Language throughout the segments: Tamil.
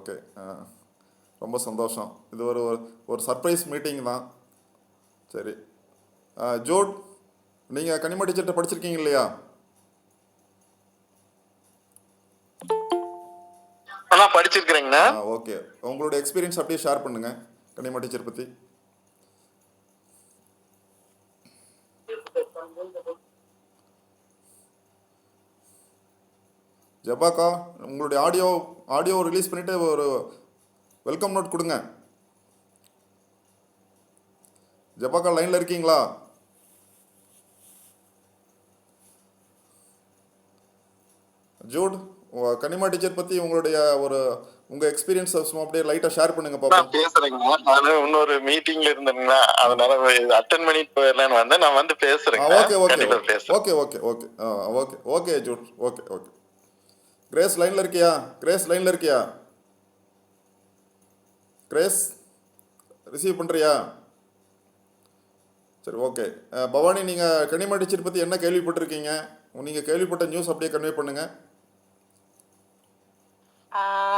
ஓகே. ரொம்ப சந்தோஷம். இது ஒரு ஒரு சர்ப்ரைஸ் மீட்டிங் தான். சரி. ஜோட், நீங்கள் கனிம டீச்சர்கிட்ட படிச்சிருக்கீங்க இல்லையா? படிச்சிருக்கிறேங்கண்ணா. ஓகே. உங்களுடைய எக்ஸ்பீரியன்ஸ் அப்படியே ஷேர் பண்ணுங்க கனிம டீச்சர் பற்றி. ஜபாக்கா, உங்களுடைய ஆடியோ ரிலீஸ் பண்ணிவிட்டு ஒரு வெல்கம் நோட் கொடுங்க. ஜபாக்கா லைனில் இருக்கீங்களா? ஜூட், கனிமா டீச்சர் பற்றி உங்களுடைய உங்கள் எக்ஸ்பீரியன்ஸ் அப்படியே லைட்டாக ஷேர் பண்ணுங்க பாப்போம். பேசுறேங்கண்ணா. நான் இன்னொரு மீட்டிங்ல இருந்தேங்கண்ணா, அதனால அட்டென்ட் பண்ணிட்டு போயிடலான்னு வந்தேன். நான் வந்து பேசுறேன். Okay okay okay okay okay okay okay ஜூட். Okay okay. கிரேஸ் லைனில் இருக்கியா? கிரேஸ் ரிசீவ் பண்ணுறியா? சரி, ஓகே. பவானி, நீங்கள் கனிமா டீச்சர் பற்றி என்ன கேள்விப்பட்டிருக்கீங்க? நீங்கள் கேள்விப்பட்ட நியூஸ் அப்படியே கன்வே பண்ணுங்கள்.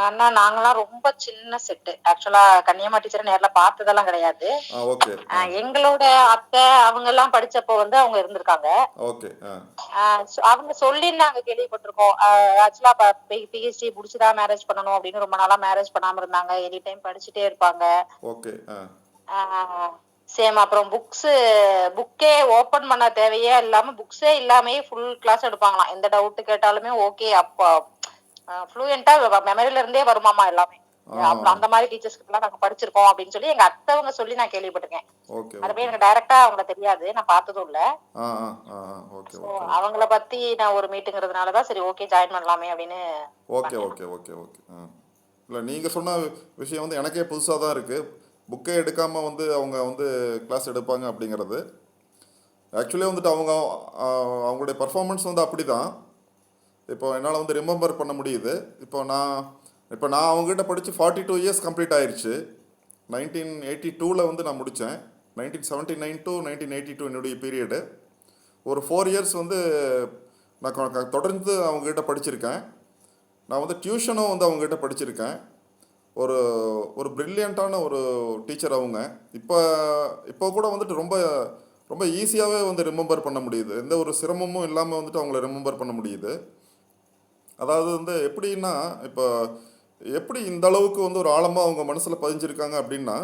அண்ணா, நாங்களாம் ரொம்ப சின்ன செட்டு. ஆக்சுவலா கன்னியம்மா டீச்சர் நேர்ல பார்த்ததெல்லாம் கிடையாது. எங்களோட அத்தை அவங்க எல்லாம் படிச்சப்போ வந்து அவங்க இருந்திருக்காங்க. அவங்க சொல்லி நாங்க கேள்விப்பட்டிருக்கோம். ஆக்சுவலா பிஹெச்டி முடிச்சுதான் மேரேஜ் பண்ணணும் அப்படின்னு ரொம்ப நாளா மேரேஜ் பண்ணாம இருந்தாங்க. எனி டைம் படிச்சுட்டே இருப்பாங்க. சேம். அப்புறம் புக்கே ஓபன் பண்ண தேவையே இல்லாம புக்ஸே இல்லாமயே ஃபுல் கிளாஸ் எடுப்பாங்களாம். எந்த டவுட் கேட்டாலுமே ஓகே, அப்போ ஃப்ளூயண்டா மெமரியில இருந்தே வருமாமா எல்லாமே. அந்த மாதிரி டீச்சர்ஸ்க்கு எல்லாம் நாங்க படிச்சிருக்கோம் அப்படின்னு சொல்லி எங்க அத்தவங்க சொல்லி நான் கேள்விப்பட்டிருக்கேன். அதுவே எனக்கு டைரக்டா அவங்கள தெரியாது, நான் பார்த்ததும் இல்ல. அவங்கள பத்தி நான் ஒரு மீட்டுங்கிறதுனாலதான் சரி ஓகே ஜாயின் பண்ணலாமே அப்படின்னு. Okay okay okay okay. இல்லை, நீங்கள் சொன்ன விஷயம் வந்து எனக்கே புதுசாக தான் இருக்குது. புக்கே எடுக்காமல் வந்து அவங்க வந்து கிளாஸ் எடுப்பாங்க அப்படிங்கிறது. ஆக்சுவலி வந்துட்டு அவங்களுடைய பர்ஃபார்மன்ஸ் வந்து அப்படி தான் இப்போ என்னால் வந்து ரிமெம்பர் பண்ண முடியுது. இப்போ நான் அவங்ககிட்ட படித்து 42 இயர்ஸ் கம்ப்ளீட் ஆயிடுச்சு. 1982 வந்து நான் முடித்தேன். 1979 to 1982 என்னுடைய பீரியடு. ஒரு 4 இயர்ஸ் வந்து நான் தொடர்ந்து அவங்ககிட்ட படிச்சிருக்கேன். நான் வந்து டியூஷனும் வந்து அவங்ககிட்ட படிச்சிருக்கேன். ஒரு ப்ரில்லியண்ட்டான ஒரு டீச்சர் அவங்க. இப்போ கூட வந்துட்டு ரொம்ப ரொம்ப ஈஸியாகவே வந்து ரிமெம்பர் பண்ண முடியுது. எந்த ஒரு சிரமமும் இல்லாமல் வந்துட்டு அவங்கள ரிமெம்பர் பண்ண முடியுது. அதாவது வந்து எப்படின்னா, இப்போ எப்படி இந்த அளவுக்கு வந்து ஒரு ஆழமாக அவங்க மனசில் பதிஞ்சிருக்காங்க அப்படின்னா,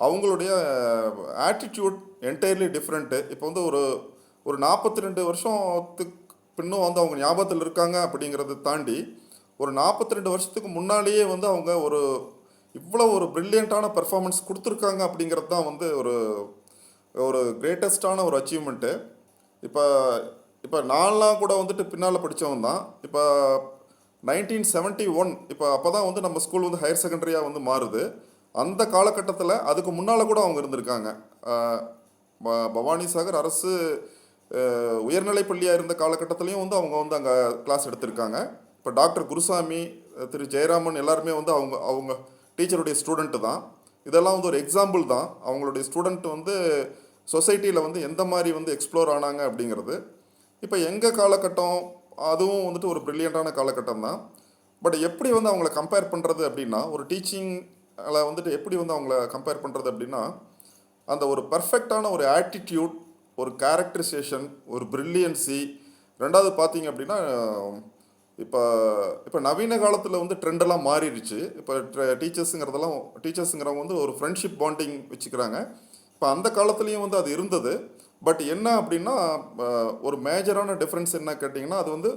அவங்களுடைய ஆட்டிடியூட் என்டையர்லி டிஃப்ரெண்ட்டு. இப்போ வந்து ஒரு 42 வருஷத்துக்கு பின்னும் வந்து அவங்க ஞாபகத்தில் இருக்காங்க அப்படிங்கிறத தாண்டி ஒரு 42 வருஷத்துக்கு முன்னாலேயே வந்து அவங்க இவ்வளோ ஒரு ப்ரில்லியண்ட்டான பெர்ஃபார்மன்ஸ் கொடுத்துருக்காங்க அப்படிங்கிறது தான் வந்து ஒரு கிரேட்டஸ்டான ஒரு அச்சீவ்மெண்ட்டு. இப்போ நான்லாம் கூட வந்துட்டு பின்னால் படித்தவன் தான். இப்போ 1971 அப்போ தான் வந்து நம்ம ஸ்கூல் வந்து ஹையர் செகண்டரியாக வந்து மாறுது. அந்த காலகட்டத்தில் அதுக்கு முன்னால் கூட அவங்க இருந்திருக்காங்க. பவானி சாகர் அரசு உயர்நிலை பள்ளியாக இருந்த காலகட்டத்திலையும் வந்து அவங்க வந்து அங்கே கிளாஸ் எடுத்திருக்காங்க. இப்போ டாக்டர் குருசாமி, திரு ஜெயராமன் எல்லாருமே வந்து அவங்க டீச்சருடைய ஸ்டூடெண்ட்டு தான். இதெல்லாம் வந்து ஒரு எக்ஸாம்பிள் தான். அவங்களுடைய ஸ்டூடெண்ட் வந்து சொசைட்டியில் வந்து எந்த மாதிரி வந்து எக்ஸ்ப்ளோர் ஆனாங்க அப்படிங்கிறது. இப்போ எங்கள் காலகட்டம் அதுவும் வந்துட்டு ஒரு ப்ரில்லியண்ட்டான காலகட்டம் தான். பட் எப்படி வந்து அவங்கள கம்பேர் பண்ணுறது அப்படின்னா, ஒரு டீச்சிங்கில் வந்துட்டு எப்படி வந்து அவங்கள கம்பேர் பண்ணுறது அப்படின்னா, அந்த ஒரு பர்ஃபெக்டான ஒரு ஆட்டிடியூட், ஒரு கேரக்டரைசேஷன், ஒரு ப்ரில்லியன்சி. ரெண்டாவது பார்த்தீங்க அப்படின்னா, இப்போ நவீன காலத்தில் வந்து ட்ரெண்டெல்லாம் மாறிடுச்சு. இப்போ டீச்சர்ஸுங்கிறவங்க வந்து ஒரு ஃப்ரெண்ட்ஷிப் பாண்டிங் வச்சுக்கிறாங்க. இப்போ அந்த காலத்துலேயும் வந்து அது இருந்தது. பட் என்ன அப்படின்னா, ஒரு மேஜரான டிஃப்ரென்ஸ் என்ன கேட்டிங்கன்னா, அது வந்து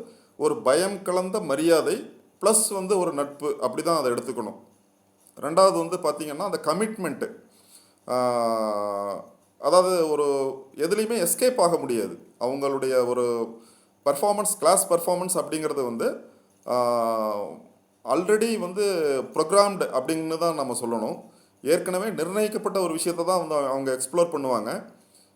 ஒரு பயம் கலந்த மரியாதை ப்ளஸ் வந்து ஒரு நட்பு, அப்படி தான் அதை எடுத்துக்கணும். ரெண்டாவது வந்து பார்த்திங்கன்னா அந்த கமிட்மெண்ட்டு. அதாவது எதுலேயுமே எஸ்கேப் ஆக முடியாது. அவங்களுடைய ஒரு கிளாஸ் பர்ஃபார்மன்ஸ் அப்படிங்கிறது வந்து ஆல்ரெடி வந்து ப்ரோக்ராம்டு அப்படின்னு தான் நம்ம சொல்லணும். ஏற்கனவே நிர்ணயிக்கப்பட்ட ஒரு விஷயத்தை தான் வந்து அவங்க எக்ஸ்ப்ளோர் பண்ணுவாங்க.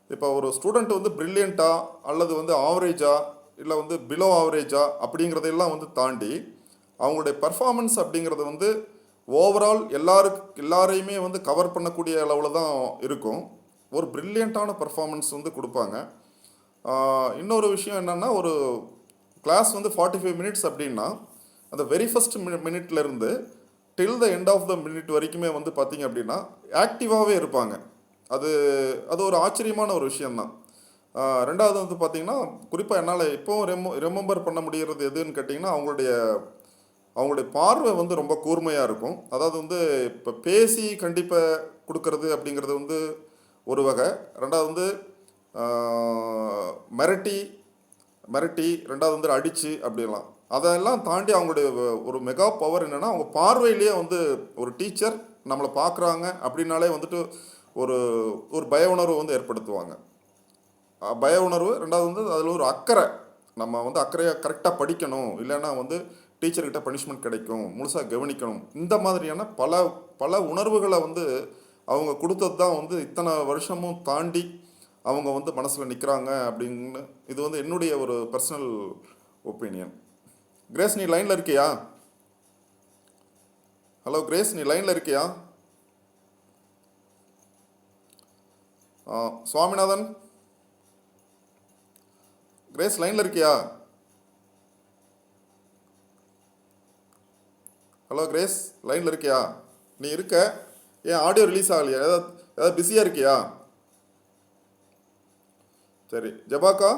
இப்போ ஒரு ஸ்டூடெண்ட் வந்து ப்ரில்லியண்ட்டா அல்லது வந்து ஆவரேஜா இல்லை வந்து பிலோ ஆவரேஜா அப்படிங்கிறதையெல்லாம் வந்து தாண்டி அவங்களுடைய பர்ஃபார்மன்ஸ் அப்படிங்கிறது வந்து ஓவரால் எல்லாரையுமே வந்து கவர் பண்ணக்கூடிய அளவில் தான் இருக்கும். ஒரு ப்ரில்லியண்ட்டான பர்ஃபார்மன்ஸ் வந்து கொடுப்பாங்க. இன்னொரு விஷயம் என்னென்னா, ஒரு கிளாஸ் வந்து 45 மினிட்ஸ் அப்படின்னா அந்த வெரி ஃபஸ்ட் மினிட்லேருந்து till the end of the minute வரைக்குமே வந்து பார்த்தீங்க அப்படின்னா ஆக்டிவாகவே இருப்பாங்க. அது அது ஒரு ஆச்சரியமான ஒரு விஷயந்தான். ரெண்டாவது வந்து பார்த்தீங்கன்னா, குறிப்பாக என்னால் இப்போவும் ரிமெம்பர் பண்ண முடிகிறது எதுன்னு கேட்டிங்கன்னா, அவங்களுடைய பார்வை வந்து ரொம்ப கூர்மையாக இருக்கும். அதாவது வந்து இப்போ பேசி கண்டிப்பாக கொடுக்கறது அப்படிங்கிறது வந்து ஒரு வகை. ரெண்டாவது வந்து மிரட்டி மிரட்டி ரெண்டாவது வந்து அடித்து அப்படிலாம் அதெல்லாம் தாண்டி அவங்களுடைய ஒரு மெகா பவர் என்னென்னா, அவங்க பார்வையிலேயே வந்து ஒரு டீச்சர் நம்மளை பார்க்குறாங்க அப்படின்னாலே வந்துட்டு ஒரு ஒரு பய உணர்வு வந்து ஏற்படுத்துவாங்க. பய உணர்வு. ரெண்டாவது வந்து அதில் ஒரு அக்கறை, நம்ம வந்து அக்கறையாக கரெக்டாக படிக்கணும், இல்லைன்னா வந்து டீச்சர்கிட்ட பனிஷ்மெண்ட் கிடைக்கும், முழுசாக கவனிக்கணும், இந்த மாதிரியான பல பல உணர்வுகளை வந்து அவங்க கொடுத்தது தான் வந்து இத்தனை வருஷமும் தாண்டி அவங்க வந்து மனசில் நிற்கிறாங்க அப்படின்னு. இது வந்து என்னுடைய ஒரு பர்சனல் ஒப்பீனியன். கிரேஸ், நீ லைனில் இருக்கியா? ஹலோ கிரேஸ், நீ லைனில் இருக்கியா? சுவாமிநாதன், கிரேஸ் லைனில் இருக்கியா? ஹலோ கிரேஸ், லைனில் இருக்கியா? நீ இருக்க, ஏன் ஆடியோ ரிலீஸ் ஆகலையா? ஏதாவது பிஸியாக இருக்கியா? சரி, ஜபாக்கா,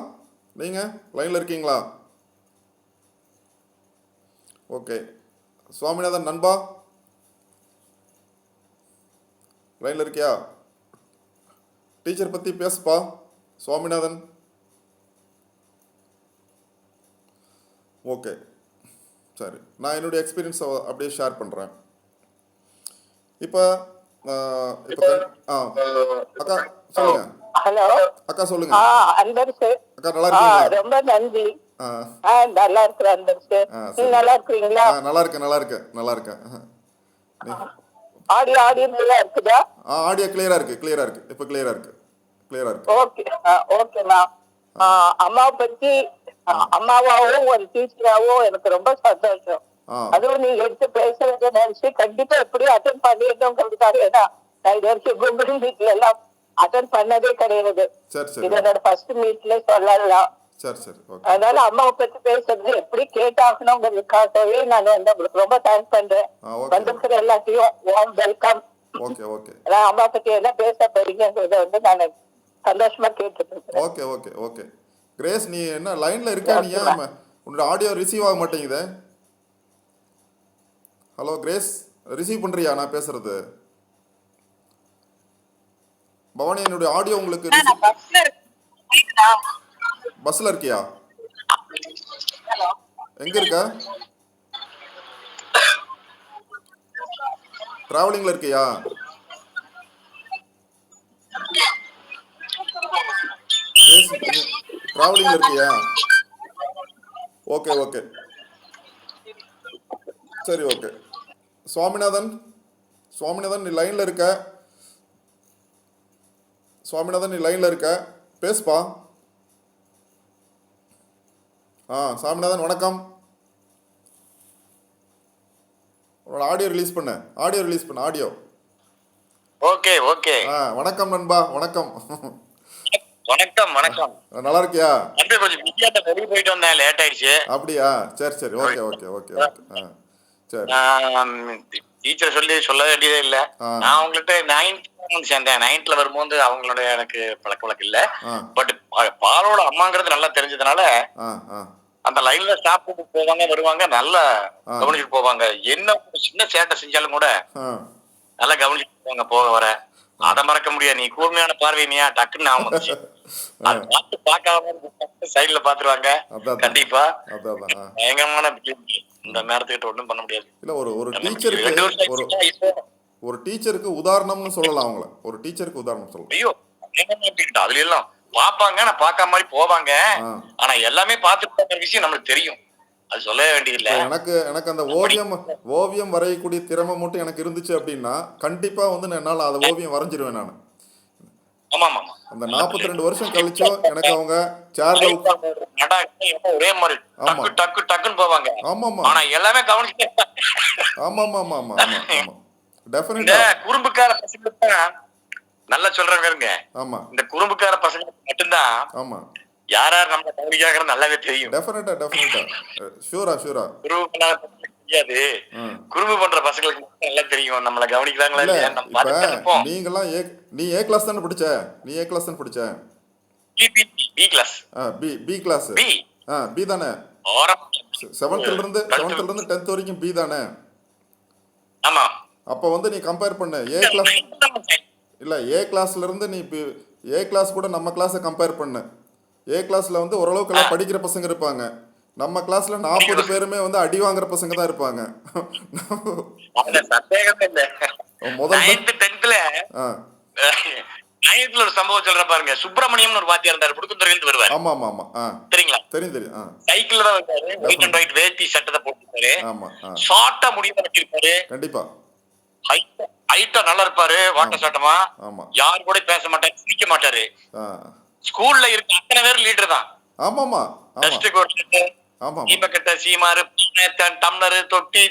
நீங்கள் லைனில் இருக்கீங்களா? ஓகே. சுவாமிநாதன் நண்பா, லைனில் இருக்கியா? டீச்சர் பற்றி பேசுப்பா சுவாமிநாதன். ஓகே, சரி, நான் என்னுடைய எக்ஸ்பீரியன்ஸை அப்படியே ஷேர் பண்ணுறேன். இப்போ அக்கா சொல்லுங்க. ஹலோ அக்கா சொல்லுங்க. அன்பரசு, அக்கா நல்லா இருக்கீங்களா? ரொம்ப நன்றி. நல்லா இருக்கிறேன் அன்பரசு. நீங்க நல்லா இருக்கிறீங்களா? நல்லா இருக்கேன், நல்லா இருக்கேன், நல்லா இருக்கேன். ஆடியோ நல்லா இருக்குதா? ஆடியோ கிளியரா இருக்கு, கிளியரா இருக்கு. இப்போ கிளியரா இருக்கு, கிளியரா இருக்கு. ஓகே, ஓகேண்ணா. அம்மாவை பத்தி, அம்மாவாவும் ஒரு டீச்சராவும் எனக்கு ரொம்ப சந்தோஷம். அதுவும் நீங்க எடுத்து பேசுறத நினைச்சு கண்டிப்பா எப்படியும் அட்டன் பண்ணிருந்தோங்கிறதுக்காக. ஏன்னா நான் இது வரைக்கும் கூகுள் மீட்ல எல்லாம் அட்டன் பண்ணதே கிடையாது. இது என்னோட ஃபர்ஸ்ட் மீட்ல சொல்லலாம். அதனால அம்மாவை பத்தி பேசுறது எப்படி கேட்டாகணுங்கிறதுக்காகவே நான் வந்து உங்களுக்கு ரொம்ப தேங்க்ஸ் பண்றேன். வந்திருக்கிற எல்லாத்தையும் வார்ம் வெல்கம். அம்மா பத்தி என்ன பேச போறீங்கிறத வந்து நான் சந்தோஷமா கேட்டுருக்கேன். Okay okay okay. கிரேஸ், நீ என்ன லைன்ல இருக்க? நீ ஏன் உன்னோட ஆடியோ ரிசீவ் ஆக மாட்டேங்குது? ஹலோ கிரேஸ், ரிசீவ் பண்றியா நான் பேசுறது? பவானி, என்னுடைய ஆடியோ உங்களுக்கு பஸ்ல இருக்கியா? எங்க இருக்க? டிராவலிங்ல இருக்கியா? டிராவலிங்ல இருக்கியா? ஓகே ஓகே, சரி, ஓகே. சுவாமிநாதன், சுவாமிநாதன் நீ லைன்ல இருக்க? சுவாமிநாதன் நீ லைன்ல இருக்க? பேசுப்பா. சாமிநாதன் வணக்கம். உன்னோட ஆடியோ ரிலீஸ் பண்ண, ஆடியோ ரிலீஸ் பண்ண, ஆடியோ. Okay okay. வணக்கம் நண்பா, வணக்கம். வணக்கம் வணக்கம். நல்லா இருக்கியா? அப்படியே கொஞ்சம் பிஸியா வெளிய போயிட்டு வந்தேன், லேட் ஆயிடுச்சு. அப்படியா? சரி சரி, ஓகே ஓகே ஓகே ஓகே. சரி, டீச்சர் சொல்ல வேண்டியதே இல்ல. நான் உங்கள்கிட்ட 9th சேர்ந்தேன். 9th வரும்போது அவங்களோட எனக்கு பழக்க வழக்கம் இல்ல. பட் பாலோட அம்மாங்கிறது நல்லா தெரிஞ்சதுனால அந்த லைன்ல ஸ்டாப் பண்ணி போவாங்க, வருவாங்க, நல்லா கவனிச்சுட்டு போவாங்க. என்ன சின்ன சேட்டை செஞ்சாலும் கூட நல்லா கவனிச்சுட்டு போவாங்க போக வர. அதை மறக்க முடியாது. நீ கூர்மையான பார்வையா டக்குன்னு நான் வந்துச்சு. அது பார்த்து பார்க்காம சைட்ல பாத்துருவாங்க. கண்டிப்பா பயங்கரமான இந்த நேரத்துக்கிட்ட ஒண்ணும் பண்ண முடியாது. இல்ல, ஒரு டீச்சருக்கு ஒரு டீச்சருக்கு உதாரணம்னு சொல்லலாம். அவங்கள ஒரு டீச்சருக்கு உதாரணம் சொல்லலாம். ஐயோ, அதுல எல்லாம் பாப்பாங்க, நான் பார்க்காம மாதிரி போவாங்க. ஆனா எல்லாமே பார்த்துட்டு விஷயம் நம்மளுக்கு தெரியும், அது சொல்ல வேண்டியதில்லை. எனக்கு அந்த ஓவியம் வரையக்கூடிய திறமை மட்டும் எனக்கு இருந்துச்சு அப்படின்னா கண்டிப்பா வந்து என்னால் அதை ஓவியம் வரைஞ்சிருவேன் நான். அந்த 42 வருஷம் கழிச்சோ எனக்கு அவங்க சேர்ல ஒரே மாதிரி டக்கு டக்கு டக்குன்னு போவாங்க. ஆனா எல்லாமே கவனிச்சு. டெஃபினட்டா குறும்புக்கார பசங்க நல்லா சொல்றாங்க. இந்த குறும்புக்கார பசங்க மட்டும்தான் யார் யார் நம்ம கவனிக்காங்கிறது நல்லாவே தெரியும். டெஃபினட்டா ஷூரா. தெரியாது. குறும்பு பண்ற பசங்களுக்கு நல்லா தெரியும் நம்மள கவனிக்கிறாங்களா இல்ல இல்லையா நம்ம இப்ப பார்த்துட்டு இருப்போம். நீங்கெல்லாம் நீ ஏ கிளாஸ் தானே படிச்ச? நீ ஏ கிளாஸ் தானே படிச்ச? B class. B class. B B தானே? செவன்த்ல இருந்து 10th வரைக்கும் பி தானே? ஆமா. அப்ப வந்து நீ கம்பேர் பண்ணு ஏ கிளாஸ். இல்ல ஏ கிளாஸ்ல இருந்து நீ ஏ கிளாஸ் கூட நம்ம கிளாஸை கம்பேர் பண்ணு. ஏ கிளாஸ்ல வந்து ஓரளவுக்கு எல்லாம் படிக்கிற பசங்க இருப்பாங்க. நம்ம கிளாஸ்ல 40 பேருமே வந்து அடி வாங்குற பசங்க தான் இருப்பாங்க. முதல் 9th ஒரு சம்பவம் சொல்ற பாருங்க. சுப்பிரமணியம் ஒரு வாத்தியார் இருந்தாரு, புடுக்குந்துறையில வருவாரு. ஆமா ஆமா ஆமா. தெரியுங்களா? தெரியும். சைக்கிள்ல தான் வருவாரு, ஒயிட் அண்ட் ஒயிட் வேட்டி சட்டை போட்டுருப்பாரு. ஆமா. ஷார்ட்டா முடிவு வச்சிருப்பாரு. கண்டிப்பா. ஹைட்டா நல்லா இருப்பாரு, வாட்ட சாட்டமா. ஆமா. யாரு கூட பேச மாட்டாரு, சிரிக்க மாட்டாரு. ஸ்கூல்ல இருக்க அத்தனை பேர் லீடர் தான். ஆமாமா. டஸ்ட் கோட், தீபக்கட்ட, சீமாரு, டம்ளர், தொட்டி,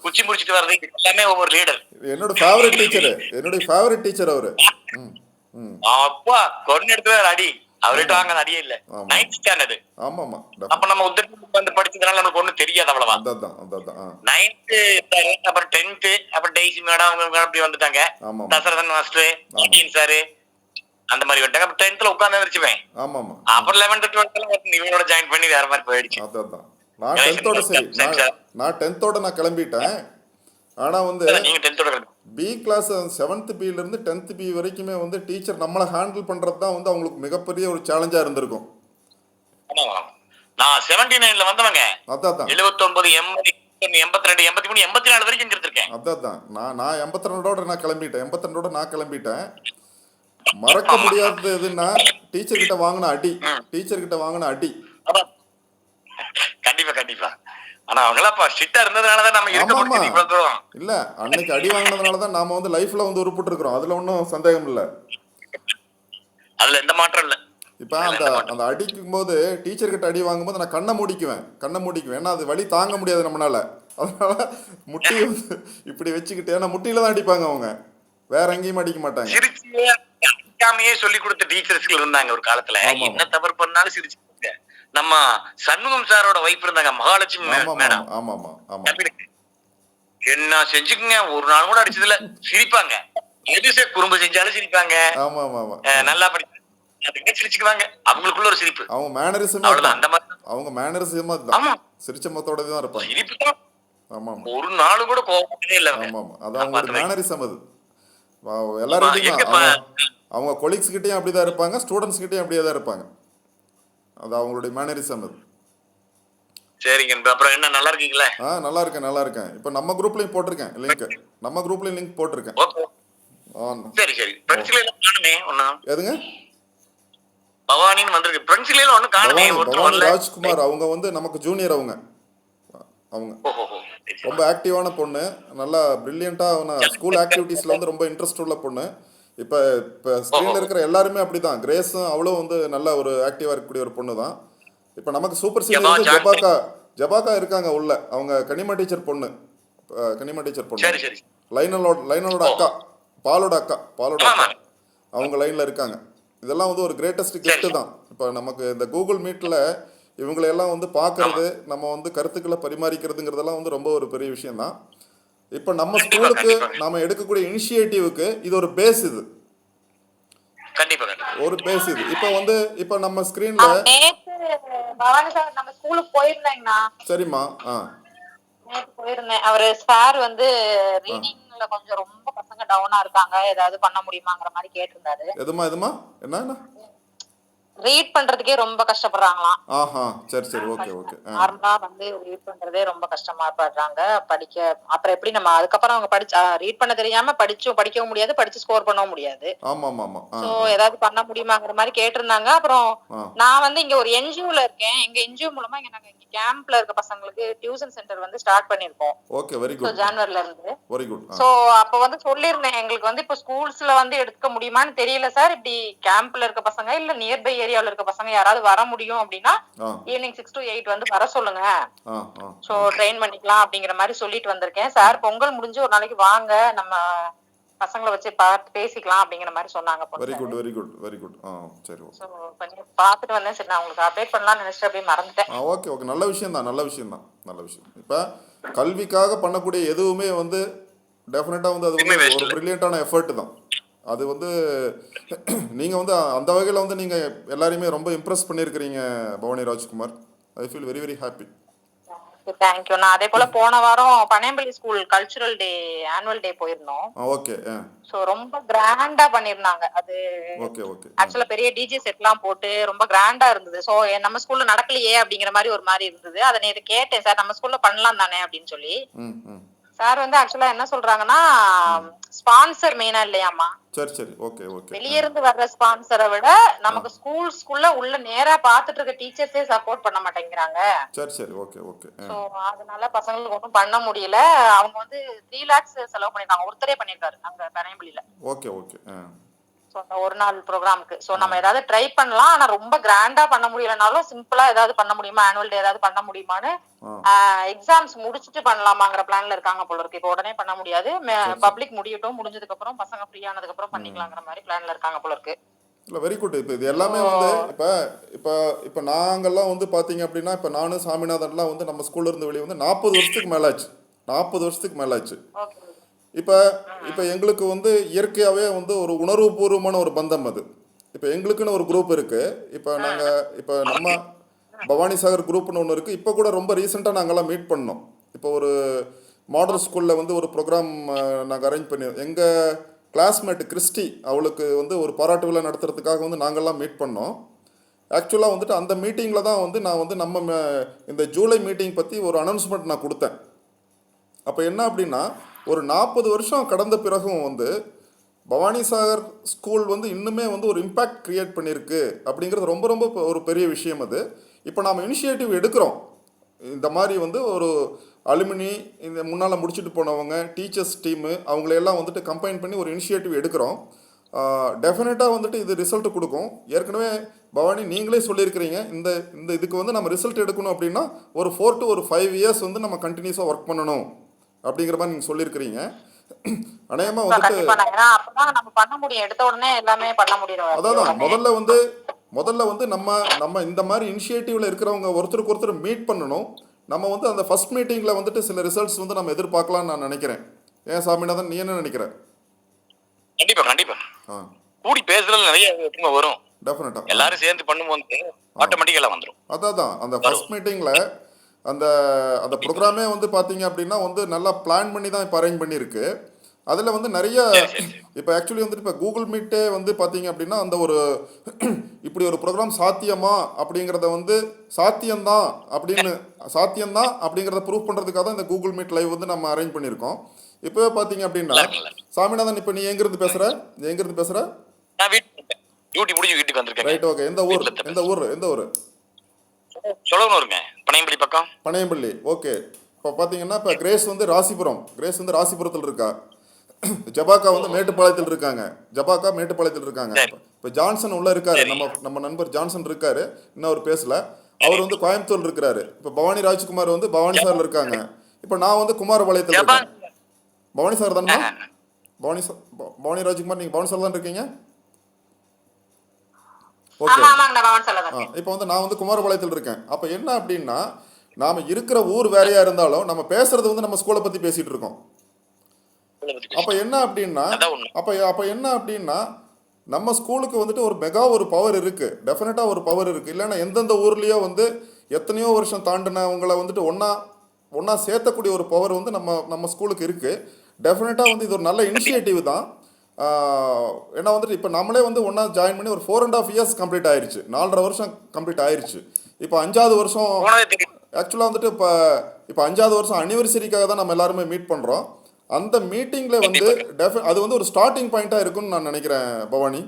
குச்சி முடிச்சிட்டு வர்றது எல்லாமே ஒவ்வொரு லீடர். என்னோட ஃபேவரட் டீச்சர் அவரு. அப்பா கொண்டு எடுத்து அடி அவர்கிட்ட வாங்க அடியே இல்ல. 9th standard. ஆமாமா. அப்ப நம்ம உத்தரவு வந்து படிச்சதுனால நமக்கு ஒண்ணும் தெரியாது அவ்வளவா. 9th, அப்புறம் 10th, அப்புறம் டெய்ஸி மேடம் அவங்க அப்படி வந்துட்டாங்க. தசரதன் மாஸ்டர், ஆடியன் சார் அந்த மாதிரி வந்துட்டாங்க. அப்ப 10th உட்கார்ந்து வச்சுவேன். அப்புறம் 11th 12th இவங்களோட ஜாயின் பண்ணி வேற மாதிரி போயிடுச்சு. நான் 10th நான் கிளம்பிட்டேன். ஆனா வந்து நீங்க 10th பி கிளாஸ் 7th பில இருந்து 10th பி வரைக்குமே வந்து டீச்சர் நம்மளை ஹேண்டில் பண்றது தான் வந்து அவங்களுக்கு மிகப்பெரிய ஒரு சேலஞ்சா இருந்திருக்கும். நான் 79ல வந்தவங்க. 79, 80, 82, 83, 84 வரைக்கும் இருந்திருக்கேன். நான் 82ஓட நான் கிளம்பிட்டேன். மறக்க முடியாதது எதுன்னா டீச்சர் கிட்ட வாங்கின அடி. கண்டிப்பா. ஆனா அவங்களப்பா ஸ்ட்ரிக்ட்டா இருந்ததனாலதான் நம்ம இருக்க முடியும் இவ்வளவு தூரம். இல்ல அன்னைக்கு அடி வாங்கினதுனால தான் நாம வந்து லைஃப்ல வந்து உருப்பிட்டு இருக்கிறோம். அதுல ஒன்றும் சந்தேகம் இல்ல. அதுல எந்த மாற்றம் இல்ல. இப்ப அந்த அடிக்கும் போது டீச்சர் கிட்ட அடி வாங்கும்போது நான் கண்ணை மூடிக்குவேன். ஏன்னா அது வலி தாங்க முடியாது நம்மளால. அதனால முட்டி வந்து இப்படி வச்சுக்கிட்டு, ஏன்னா முட்டியில தான் அடிப்பாங்க அவங்க, வேற எங்கேயும் அடிக்க மாட்டாங்க. சிரிக்காமையே சொல்லி கொடுத்த டீச்சர்ஸ்கள் இருந்தாங்க ஒரு காலத்துல. என்ன தவறு பண்ணாலும் சிரிச்சு. நம்ம சண்முகம் சாரோட வைஃப் இருந்தாங்க, மகாலட்சுமி மேடம். என்ன செஞ்சுக்குங்க, ஒரு நாள் கூட அடிச்சதுல சிரிப்பாங்க. எது குறும்பு செஞ்சாலும் சிரிப்பாங்க. நல்லா படிச்சு சிரிச்சுக்குவாங்க. அவங்களுக்குள்ள ஒரு சிரிப்பு. அவங்க மேனரிசம் அந்த மாதிரி. அவங்க மேனரிசம் சிரிச்ச முகத்தோட தான் இருப்பாங்க. சிரிப்பு தான். ஒரு நாள் கூட கோபமே இல்ல. அது அவங்களுக்கு மேனரிசம். அது எல்லாரும் அவங்க கொலீக்ஸ் கிட்டயும் அப்படிதான் இருப்பாங்க, ஸ்டூடெண்ட்ஸ் கிட்டயும் அப்படியே தான் இருப்பாங்க. அது அவங்களுடைய மேனரிசம். அது சரிங்க. அப்புறம் என்ன, நல்லா இருக்கீங்களா? நல்லா இருக்கேன். இப்போ நம்ம குரூப்லயும் போட்டிருக்கேன் லிங்க் போட்டிருக்கேன். சரி. ஃப்ரெண்ட்ஸ்ல எல்லாம் காணுமே ஒண்ணு. எதுங்க? பவானின்னு வந்திருக்கு. ஃப்ரெண்ட்ஸ்ல எல்லாம் ஒண்ணு காணுமே. பவானி ராஜ்குமார் அவங்க வந்து நமக்கு ஜூனியர். அவங்க ரொம்ப ஆக்டிவான பொண்ணு, நல்லா பிரில்லியண்டா ஸ்கூல் ஆக்டிவிட்டீஸ்ல வந்து ரொம்ப இன்ட்ரெஸ்ட் உள்ள பொண்ணு. இப்போ ஸ்க்ரீன்ல இருக்கிற எல்லாருமே அப்படிதான். கிரேஸும் அவ்வளோ வந்து நல்ல ஒரு ஆக்டிவா இருக்கக்கூடிய ஒரு பொண்ணு தான். இப்போ நமக்கு சூப்பர் சீனியர் வந்து ஜபாக்கா இருக்காங்க உள்ள. அவங்க கனிமா டீச்சர் பொண்ணு. லைனலோட அக்கா, பாலோட அக்கா அவங்க லைன்ல இருக்காங்க. இதெல்லாம் வந்து ஒரு கிரேட்டஸ்ட் கிஃப்ட் தான். இப்போ நமக்கு இந்த கூகுள் மீட்ல இவங்களெல்லாம் வந்து பார்க்கறது, நம்ம வந்து கருத்துக்களை பரிமாறிக்கிறதுங்கிறதெல்லாம் வந்து ரொம்ப ஒரு பெரிய விஷயம் தான். இப்போ நம்ம ஸ்கூலுக்கு நாம எடுக்கக்கூடிய இனிஷியேட்டிவ்க்கு இது ஒரு பேஸ். இது ஒரு பேஸ். இது இப்போ நம்ம ஸ்கிரீன்ல பவானி சார் நம்ம ஸ்கூலுக்கு போயிருந்தேங்கண்ணா. சரிம்மா. நேத்து போயிருந்தேன். அவரு சார் வந்து ரீடிங்ல கொஞ்சம் ரொம்ப பசங்க டவுனா இருக்காங்க, ஏதாவது பண்ண முடியுமாங்கிற மாதிரி கேட்டிருந்தாரு. எதுமா என்ன ரீட் பண்றதுக்கே ரொம்ப கஷ்டப்படுறாங்களாம். சரி. ஓகே. நார்மலா வந்து ரீட் பண்றதே ரொம்ப கஷ்டமா படுறாங்க. படிக்க அப்புறம் எப்படி நம்ம அதுக்கப்புறம் அவங்க ரீட் பண்ண தெரியாம படிக்கவும் முடியாது, படிச்சு ஸ்கோர் பண்ணவும் முடியாது. சோ ஏதாவது பண்ண முடியுமாங்கிற மாதிரி கேட்டிருந்தாங்க. அப்புறம் நான் வந்து இங்க ஒரு என்ஜிஓல இருக்கேன். எங்க என்ஜிஓ மூலமா நாங்க இங்க கேம்ப்ல இருக்க பசங்களுக்கு டியூஷன் சென்டர் வந்து ஸ்டார்ட் பண்ணிருக்கோம். Okay, very good. ஜனவரில இருந்து. Very good. சோ அப்ப வந்து சொல்லிருந்தேன், எங்களுக்கு வந்து இப்ப ஸ்கூல்ஸ்ல வந்து எடுக்க முடியுமான்னு தெரியல சார். இப்படி கேம்ப்ல இருக்க பசங்க இல்ல நியர்பை ஏரியாவில் இருக்க பசங்க யாராவது வர முடியும் அப்படின்னா ஈவினிங் 6 to 8 வந்து வர சொல்லுங்க. சோ ட்ரெயின் பண்ணிக்கலாம் அப்படிங்கிற மாதிரி சொல்லிட்டு வந்திருக்கேன் சார். பொங்கல் முடிஞ்சு ஒரு நாளைக்கு வாங்க, நம்ம பசங்களை வச்சு பார்த்து பேசிக்கலாம் அப்படிங்கிற மாதிரி சொன்னாங்க. Very good. சரி, கொஞ்சம் பார்த்துட்டு வந்தேன். சரி, நான் உங்களுக்கு அப்டேட் பண்ணலாம்னு நினைச்சிட்டு அப்படியே மறந்துட்டேன். ஓகே. நல்ல விஷயம் தான். இப்போ கல்விக்காக பண்ணக்கூடிய எதுவுமே வந்து டெஃபினட்டாக வந்து அது வந்து ஒரு ப்ரில்லியண்ட்டான எஃபர்ட் தான். அது வந்து நீங்கள் வந்து அந்த வகையில் வந்து நீங்கள் எல்லாரையுமே ரொம்ப இம்ப்ரெஸ் பண்ணியிருக்கிறீங்க Bhavani Rajkumar. I feel very very happy. Thank you. நான் அதே போல போன வாரம் Panaiyampalli school cultural day annual day போயிருந்தோம். ஓகே. சோ ரொம்ப கிராண்டா பண்ணிருந்தாங்க. அது ஓகே ஓகே. ஆக்சுவலா பெரிய டிஜே செட்லாம் போட்டு ரொம்ப கிராண்டா இருந்தது. சோ நம்ம ஸ்கூல்ல நடக்கலையே அப்படிங்கிற மாதிரி ஒரு மாதிரி இருந்தது. அதை நேத்து கேட்டேன், சார் நம்ம ஸ்கூல்ல பண்ணலாம் தானே அப்படின்னு சொல்லி. சார் வந்து ஆக்சுவலா என்ன சொல்றாங்கன்னா ஸ்பான்சர் மெயினா இல்லையாமா. சரி சரி. Okay okay. வெளிய இருந்து வர்ற ஸ்பான்சரை விட நமக்கு ஸ்கூல்ஸ்குள்ள உள்ள நேரா பாத்துட்டு இருக்க டீச்சர்ஸே சப்போர்ட் பண்ண மாட்டேங்கிறாங்க. சரி சரி. Okay okay. சோ அதனால பசங்களுக்கு ஒன்றும் பண்ண முடியல. அவங்க வந்து 3 lakhs செலவு பண்ணிருக்காங்க. ஒருத்தரே பண்ணிருக்காரு அங்க பனையம்பள்ளியில. Okay okay. சோ அந்த ஒரு நாள் ப்ரோக்ராமுக்கு. சோ நம்ம ஏதாவது ட்ரை பண்ணலாம். ஆனா ரொம்ப கிராண்டா பண்ண முடியலனாலும் சிம்பிளா ஏதாவது பண்ண முடியுமா, ஆனுவல் டே ஏதாவது பண்ண முடியுமான்னு எக்ஸாம்ஸ் முடிச்சுட்டு பண்ணலாமாங்கிற பிளான்ல இருக்காங்க போல இருக்கு. இப்ப உடனே பண்ண முடியாது. பப்ளிக் முடியட்டும், முடிஞ்சதுக்கு அப்புறம் பசங்க ஃப்ரீ ஆனதுக்கு அப்புறம் பண்ணிக்கலாங்கிற மாதிரி பிளான்ல இருக்காங்க போல இருக்கு. இல்லை வெரி குட். இப்போ இது எல்லாமே வந்து இப்போ இப்போ இப்போ நாங்கள்லாம் வந்து பார்த்தீங்க அப்படின்னா இப்போ நானும் சாமிநாதன்லாம் வந்து நம்ம ஸ்கூல்ல இருந்து வெளியே வந்து 40 வருஷத்துக்கு மேலாச்சு. 40 வருஷத்துக்கு மேலாச்சு. இப்போ இப்போ எங்களுக்கு வந்து இயற்கையாகவே வந்து ஒரு உணர்வுபூர்வமான ஒரு பந்தம் அது. இப்போ எங்களுக்குன்னு ஒரு குரூப் இருக்குது. இப்போ நாங்கள் இப்போ நம்ம பவானி சாகர் குரூப்னு ஒன்று இருக்குது. இப்போ கூட ரொம்ப ரீசெண்டாக நாங்கள்லாம் மீட் பண்ணோம். இப்போ ஒரு மாடல் ஸ்கூலில் வந்து ஒரு ப்ரோக்ராம் நாங்கள் அரேஞ்ச் பண்ணி எங்கள் கிளாஸ்மேட் கிறிஸ்டி அவளுக்கு வந்து ஒரு பாராட்டு விழா நடத்துறதுக்காக வந்து நாங்கள்லாம் மீட் பண்ணோம். ஆக்சுவலாக வந்துட்டு அந்த மீட்டிங்கில் தான் வந்து நான் வந்து நம்ம இந்த ஜூலை மீட்டிங் பற்றி ஒரு அனௌன்ஸ்மெண்ட் நான் கொடுத்தேன். அப்போ என்ன அப்படின்னா ஒரு 40 வருஷம் கடந்த பிறகும் வந்து பவானி சாகர் ஸ்கூல் வந்து இன்னுமே வந்து ஒரு இம்பேக்ட் க்ரியேட் பண்ணியிருக்கு அப்படிங்கிறது ரொம்ப ரொம்ப ஒரு பெரிய விஷயம் அது. இப்போ நாம் இனிஷியேட்டிவ் எடுக்கிறோம். இந்த மாதிரி வந்து ஒரு அலுமினி இந்த முன்னால் முடிச்சுட்டு போனவங்க டீச்சர்ஸ் டீமு அவங்களையெல்லாம் வந்துட்டு கம்பைன் பண்ணி ஒரு இனிஷியேட்டிவ் எடுக்கிறோம். டெஃபினட்டாக வந்துட்டு இது ரிசல்ட் கொடுக்கும். ஏற்கனவே பவானி நீங்களே சொல்லியிருக்கிறீங்க இந்த இந்த இதுக்கு வந்து நம்ம ரிசல்ட் எடுக்கணும் அப்படின்னா ஒரு 4 to 5 years வந்து நம்ம கண்டினியூஸாக ஒர்க் பண்ணணும் அப்படிங்கிற மாதிரி நீங்கள் சொல்லியிருக்கிறீங்க. அநேகமா வந்துட்டு நம்ம பண்ண முடியும். எடுத்த உடனே எல்லாமே பண்ண முடியும். அதான் முதல்ல வந்து நம்ம இந்த மாதிரி இனிஷியேட்டிவ்ல இருக்கிறவங்க ஒருத்தருக்கு ஒருத்தர் மீட் பண்ணணும். நம்ம வந்து அந்த ஃபர்ஸ்ட் மீட்டிங்ல வந்துட்டு சில ரிசல்ட்ஸ் வந்து நம்ம எதிர்பார்க்கலாம்னு நான் நினைக்கிறேன். ஏன் சாமிநாதன், நீ என்ன நினைக்கிற? கண்டிப்பா கண்டிப்பா. கூடி பேசுறதுல நிறைய வரும். டெஃபினட்டா எல்லாரும் சேர்ந்து பண்ணும்போது ஆட்டோமேட்டிக்கலா வந்துரும். அதான் அந்த ஃபர்ஸ்ட் மீட்டிங்ல அந்த அந்த ப்ரோக்ராமே வந்து பார்த்தீங்க அப்படின்னா வந்து நல்லா பிளான் பண்ணி தான் இப்போ அரேஞ்ச் பண்ணியிருக்கு. அதில் வந்து நிறைய இப்போ ஆக்சுவலி வந்துட்டு இப்போ கூகுள் மீட்டே வந்து பார்த்தீங்க அப்படின்னா அந்த ஒரு இப்படி ஒரு ப்ரோக்ராம் சாத்தியமா அப்படிங்கிறத வந்து சாத்தியம்தான் அப்படிங்கிறத ப்ரூவ் பண்ணுறதுக்காக தான் இந்த கூகுள் மீட் லைவ் வந்து நம்ம அரேஞ்ச் பண்ணியிருக்கோம். இப்போவே பார்த்தீங்க அப்படின்னா சாமிநாதன், இப்போ நீ எங்கேருந்து பேசுகிற? நான் டியூட்டி முடிஞ்சு வீட்டுக்கு வந்திருக்கேன். Right, okay. எந்த ஊர்? சொல்லணுங்க, பனையம்பள்ளி பக்கம். பனையம்பள்ளி, ஓகே. இப்போ பார்த்தீங்கன்னா இப்போ கிரேஸ் வந்து ராசிபுரத்தில் இருக்கா. ஜபாக்கா வந்து மேட்டுப்பாளையத்தில் இருக்காங்க. இப்போ ஜான்சன் உள்ள இருக்காரு. நம்ம நண்பர் ஜான்சன் இருக்காரு. இன்னும் அவர் பேசல. அவர் வந்து கோயம்புத்தூர் இருக்கிறாரு. இப்போ பவானி ராஜ்குமார் வந்து பவானி சார்ல இருக்காங்க. இப்போ நான் வந்து குமாரபாளையத்தில் இருக்கேன். பவானி சார் தானே? பவானி ராஜ்குமார், நீங்க பவானி சார் தான் இருக்கீங்க? ஓகே. இப்போ வந்து நான் வந்து குமாரபாளையத்தில் இருக்கேன். அப்போ என்ன அப்படின்னா நாம இருக்கிற ஊர் வேறையா இருந்தாலும் நம்ம பேசுறது வந்து நம்ம ஸ்கூலை பத்தி பேசிட்டு இருக்கோம். அப்ப என்ன அப்படின்னா நம்ம ஸ்கூலுக்கு வந்துட்டு ஒரு மெகா ஒரு பவர் இருக்கு. டெஃபினட்டா ஒரு பவர் இருக்கு. இல்லைன்னா எந்தெந்த ஊர்லயோ வந்து எத்தனையோ வருஷம் தாண்டினவங்களை வந்துட்டு ஒன்னா சேர்த்தக்கூடிய ஒரு பவர் வந்து நம்ம ஸ்கூலுக்கு இருக்கு. டெஃபினட்டா வந்து இது ஒரு நல்ல இனிஷியேட்டிவ் தான். ஏன்னா வந்துட்டு இப்போ நம்மளே வந்து ஒன்றா ஜாயின் பண்ணி ஒரு 4.5 years கம்ப்ளீட் ஆயிடுச்சு. 4.5 வருஷம் கம்ப்ளீட் ஆயிடுச்சு. இப்போ 5வது வருஷம் ஆக்சுவலாக வந்துட்டு இப்போ 5வது வருஷம் அனிவர்சரிக்காக தான் நம்ம எல்லாருமே மீட் பண்ணுறோம். அந்த மீட்டிங்கில் வந்து அது வந்து ஒரு ஸ்டார்டிங் பாயிண்ட்டாக இருக்குன்னு நான் நினைக்கிறேன் பவானி.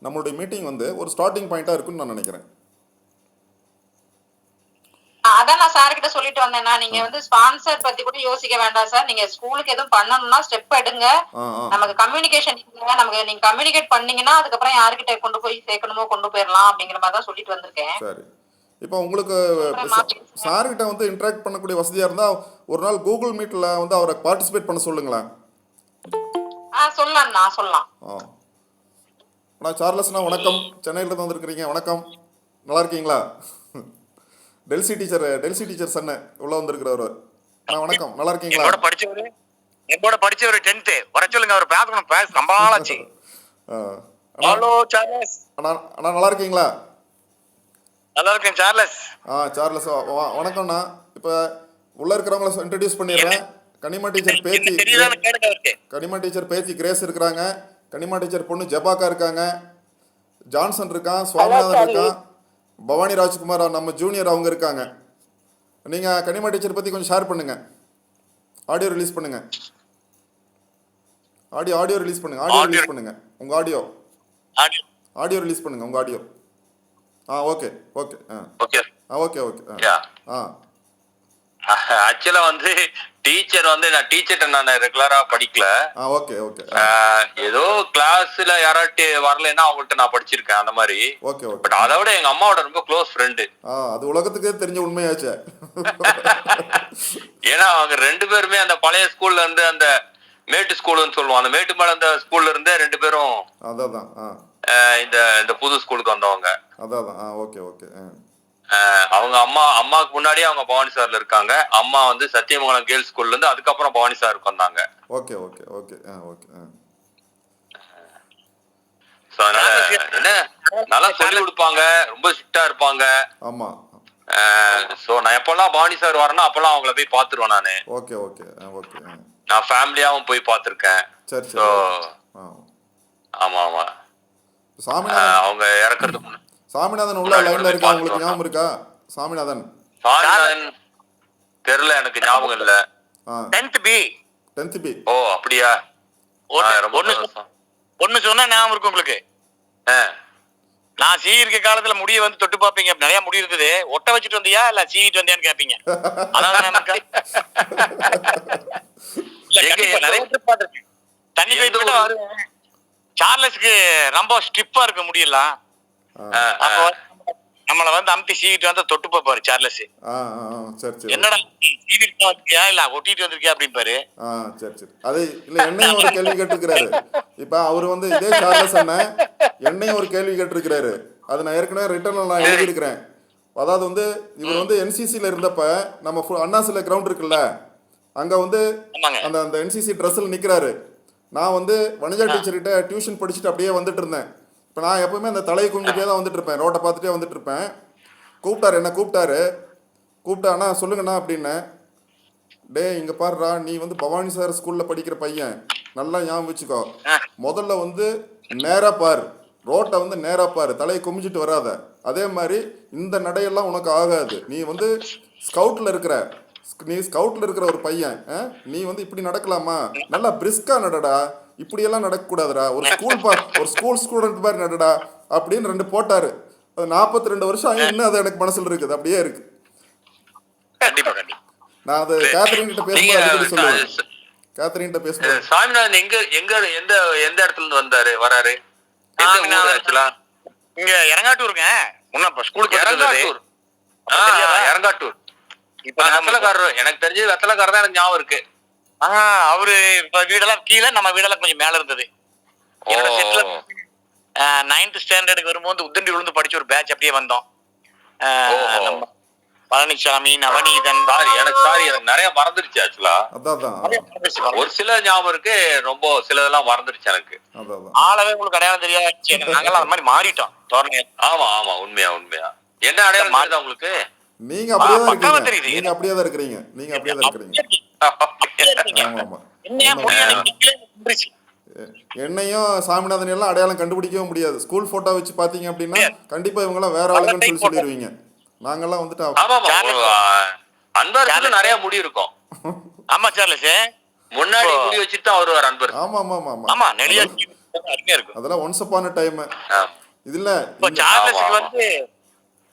நம்மளுடைய மீட்டிங் வந்து ஒரு ஸ்டார்டிங் பாயிண்ட்டாக இருக்குன்னு நான் நினைக்கிறேன். அதான் நான் சார் கிட்ட சொல்லிட்டு வந்தேன்னா, நீங்க வந்து ஸ்பான்சர் பத்தி கூட யோசிக்க வேண்டாம் சார். நீங்க ஸ்கூலுக்கு எதுவும் பண்ணணும்னா ஸ்டெப் எடுங்க. நமக்கு கம்யூனிகேஷன் நீங்க கம்யூனிகேட் பண்ணீங்கன்னா அதுக்கப்புறம் யாருக்கிட்ட கொண்டு போய் சேர்க்கணுமோ கொண்டு போயிடலாம் அப்படிங்கிற மாதிரி தான் சொல்லிட்டு வந்திருக்கேன். சரி. இப்போ உங்களுக்கு சார்கிட்ட வந்து இன்டராக்ட் பண்ணக்கூடிய வசதியா இருந்தா ஒரு நாள் கூகுள் மீட்ல வந்து அவரை பார்ட்டிசிபேட் பண்ண சொல்லுங்களேன். சொல்லலாம். நான் சார்லஸ்னா, வணக்கம். சென்னையில இருந்து வந்திருக்கிறீங்க. வணக்கம், நல்லா இருக்கீங்களா? டெல்சி டீச்சர் சன்னு உள்ள வந்திருக்கிறவர். வணக்கம், நல்லா இருக்கீங்களா? என்னோட படிச்சவரு 10th வர சொல்லுங்க, அவர் பேசணும். ரொம்ப நாளாச்சு. Hello Charles. அண்ணா நல்லா இருக்கீங்களா? நல்லா இருக்கேன் சார்லஸ். சார்லஸ் வணக்கம்ண்ணா. இப்போ உள்ள இருக்கிறவங்கள இன்ட்ரடியூஸ் பண்ணிடுறேன். கனிமா டீச்சர் பேத்தி கிரேஸ் இருக்கிறாங்க. கனிமா டீச்சர் பொண்ணு ஜெபாக்கா இருக்காங்க. ஜான்சன் இருக்கான், சுவாமிநாதன் இருக்கான், பவானி ராஜ்குமார் நம்ம ஜூனியர் அவங்க இருக்காங்க. நீங்கள் கனிமா டீச்சர் பற்றி கொஞ்சம் ஷேர் பண்ணுங்கள். ஆடியோ ரிலீஸ் பண்ணுங்கள். ஆடியோ ரிலீஸ் பண்ணுங்கள். உங்கள் ஆடியோ ரிலீஸ் பண்ணுங்கள். உங்கள் ஆடியோ. ஓகே. ஓகே. ஆக்சுவலா வந்து டீச்சர் வந்து நான் டீச்சர்ட்ட நான் ரெகுலரா படிக்கல. ஓகே. ஏதோ கிளாஸ்ல யாராட்டி வரலன்னா அவங்கள்ட்ட நான் படிச்சிருக்கேன் அந்த மாதிரி. ஓகே. பட் அதை விட எங்க அம்மாவோட ரொம்ப க்ளோஸ் ஃப்ரெண்டு. அது உலகத்துக்கே தெரிஞ்ச உண்மையாச்சு. ஏன்னா அவங்க 2 பேருமே அந்த பழைய ஸ்கூல்ல இருந்து அந்த மேட்டு ஸ்கூல்னு சொல்லுவோம், அந்த மேட்டு மேல அந்த ஸ்கூல்ல இருந்தே 2 பேரும் இந்த புது ஸ்கூலுக்கு வந்தவங்க. ஓகே. அவங்க அம்மாவுக்கு முன்னாடியே அவங்க பவானி சார்ல இருக்காங்க. அம்மா வந்து சத்தியமங்கலம் கேர்ள்ஸ் ஸ்கூல்ல இருந்து அதுக்கப்புறம் பவானி சாருக்கு வந்தாங்க. ஓகே. என்ன நல்லா சொல்லி கொடுப்பாங்க, ரொம்ப ஸ்ட்ரிக்டா இருப்பாங்க. ஆமா. சோ நான் எப்பெல்லாம் பவானி சார் வரேன்னா அப்பெல்லாம் அவங்கள போய் பாத்துருவேன் நானு. ஓகே. நான் ஃபேமிலியாவும் போய் பாத்திருக்கேன். சரி. ஆமா. அவங்க இறக்குறதுக்கு முன்னாடி சாமிநாதன் உள்ள லைன்ல இருக்கா? உங்களுக்கு ஞாபகம் இருக்கா? சாமிநாதன் தெரியல, எனக்கு ஞாபகம் இல்ல. 10th B. ஓ அப்படியா? ஒண்ணு சொன்னா ஞாபகம் இருக்கும் உங்களுக்கு. நான் சீவிருக்க காலத்துல முடிய வந்து தொட்டு பாப்பீங்க. நிறைய முடி இருக்குது. ஒட்ட வச்சுட்டு வந்தியா இல்ல சீவிட்டு வந்தியான்னு கேப்பீங்க. தண்ணி போயிட்டு வருவேன். சார்லஸ்க்கு ரொம்ப ஸ்ட்ரிப்பா இருக்க முடியலாம். அப்ப நம்மள வந்து அமுத்தி சீவிட்டு வந்து தொட்டு பாப்பாரு சார்லஸ். என்னடா சீவிட்டு வந்தியா இல்ல ஒட்டிட்டு வந்திருக்கியா அப்படின்பாரு. சரி. அது இல்ல, என்னையும் ஒரு கேள்வி கேட்டிருக்கிறாரு. இப்ப அவரு வந்து இதே சார்லஸ் அண்ணன் என்னையும் ஒரு கேள்வி கேட்டிருக்கிறாரு. அது நான் ஏற்கனவே ரிட்டர்ன்ல நான் எழுதியிருக்கிறேன். அதாவது வந்து இவர் வந்து என்சிசில இருந்தப்ப நம்ம அண்ணாசில கிரவுண்ட் இருக்குல்ல, அங்க வந்து அந்த என்சிசி ட்ரெஸ்ல நிக்கிறாரு. நான் வந்து வனிஜா டீச்சர்கிட்ட டியூஷன் படிச்சுட்டு அப்படியே வந்துட்டு இருந்தேன். இப்போ நான் எப்பவுமே அந்த தலையை கும்பிட்டே தான் வந்துட்டு இருப்பேன், ரோட்டை பார்த்துட்டே வந்துட்டு இருப்பேன். என்ன கூப்பிட்டா அண்ணா சொல்லுங்கண்ணா அப்படின்னு. இங்கே பாருடா, நீ வந்து பவானி சார் ஸ்கூலில் படிக்கிற பையன், நல்லா ஞாபகம் வச்சுக்கோ. முதல்ல வந்து நேராக பார், ரோட்டை வந்து நேராக பார், தலையை குமிஞ்சிட்டு வராத. அதே மாதிரி இந்த நடையெல்லாம் உனக்கு ஆகாது. நீ வந்து ஸ்கவுட்டில் இருக்கிற ஒரு பையன், நீ வந்து இப்படி நடக்கலாமா? நல்லா பிரிஸ்கா நடடா, இப்படியெல்லாம் நடக்கக்கூடாதுடா. ஒரு ஸ்கூல் ஸ்டூடெண்ட் மாதிரி நடடா அப்படின்னு 2 போட்டாரு. அது 42 வருஷம் இன்னும் அது எனக்கு மனசுல இருக்குது, அப்படியே இருக்கு. நான் அது கேத்ரின் கிட்ட பேசும்போது அடிக்கடி சொல்லுவேன். சாமிநாதன் எந்த இடத்துல இருந்து வராரு? இங்க இறங்காட்டூருங்க. ஸ்கூலுக்கு இறங்காட்டூர். இப்ப வெத்தலைக்காரர், எனக்கு தெரிஞ்சது வெத்தலைக்காரர் தான் எனக்கு ஞாபகம் இருக்கு. அவரு வீடெல்லாம் கீழே, நம்ம வீடெல்லாம் கொஞ்சம் மேல இருந்தது. 9th ஸ்டாண்டர்டுக்கு வரும்போது உத்தண்டி விழுந்து படிச்ச ஒரு பேட்ச் அப்படியே வந்தோம். பழனிசாமி, நவநீதன். எனக்கு நிறைய மறந்துருச்சு. ஆக்சுவலா ஒரு சில ஞாபகம் இருக்கு, ரொம்ப சிலதெல்லாம் மறந்துருச்சு எனக்கு. ஆளவே உங்களுக்கு அடையாளம் தெரியாது. நாங்கெல்லாம் அந்த மாதிரி மாறிட்டோம். ஆமா, உண்மையா. என்ன அடையாளம் மாறுதா உங்களுக்கு? நீங்க அப்படியே தான் இருக்கிறீங்க. என்னையும் சாமிநாதன் எல்லாம் அடையாளம் கண்டுபிடிக்கவே முடியாது. ஸ்கூல் போட்டோ வச்சு பாத்தீங்க அப்படின்னா கண்டிப்பா இவங்க எல்லாம் வேற ஆளுங்கன்னு சொல்லிடுவீங்க. நாங்கெல்லாம் வந்துட்டு அன்பரசுக்கு நிறைய முடி இருக்கும். ஆமா சார்லஸ், முன்னாடி முடி வச்சுட்டு தான் வருவார் அன்பரசு. ஆமா நிறைய இருக்கும். அதெல்லாம் ஒன்ஸ் அப்பான் a டைம். இதுல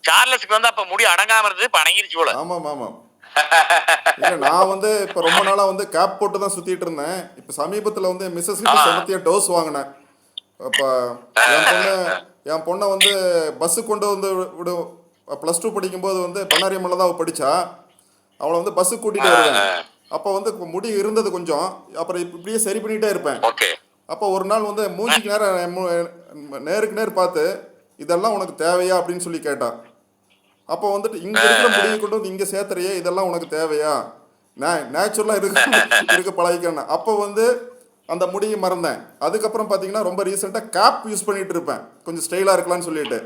சார்லஸ்க்கு வந்து அப்ப முடி அடங்காம இருந்தது, இப்ப அடங்கிருச்சு போல. ஆமா. இல்ல, நான் வந்து இப்ப ரொம்ப நாளா வந்து கேப் போட்டு தான் சுத்திட்டு இருந்தேன். இப்ப சமீபத்துல வந்து மிஸ்ஸஸ் கிட்ட செமத்தியா டோஸ் வாங்கினேன். அப்ப என் பொண்ணை வந்து பஸ்ஸு கொண்டு வந்து விடும். +2 படிக்கும்போது வந்து பண்ணாரியம்மல தான் படிச்சா. அவளை வந்து பஸ்ஸுக்கு கூட்டிட்டு வருவேன். அப்போ வந்து முடி இருந்தது கொஞ்சம். அப்புறம் இப்படியே சரி பண்ணிட்டே இருப்பேன். அப்போ ஒரு நாள் வந்து மூஞ்சிக்கு நேருக்கு நேர் பார்த்து, இதெல்லாம் உனக்கு தேவையா அப்படின்னு சொல்லி கேட்டான். அப்போ வந்துட்டு இங்கே இருக்கிற முடியை கொண்டு வந்து இங்கே சேர்த்துறையே, இதெல்லாம் உனக்கு தேவையா? நேச்சுரலாக இருக்க பழகிக்கணும். அப்போ வந்து அந்த முடியை மறந்தேன். அதுக்கப்புறம் பார்த்தீங்கன்னா ரொம்ப ரீசெண்டாக கேப் யூஸ் பண்ணிட்டு இருப்பேன், கொஞ்சம் ஸ்டைலாக இருக்கலாம்னு சொல்லிட்டு.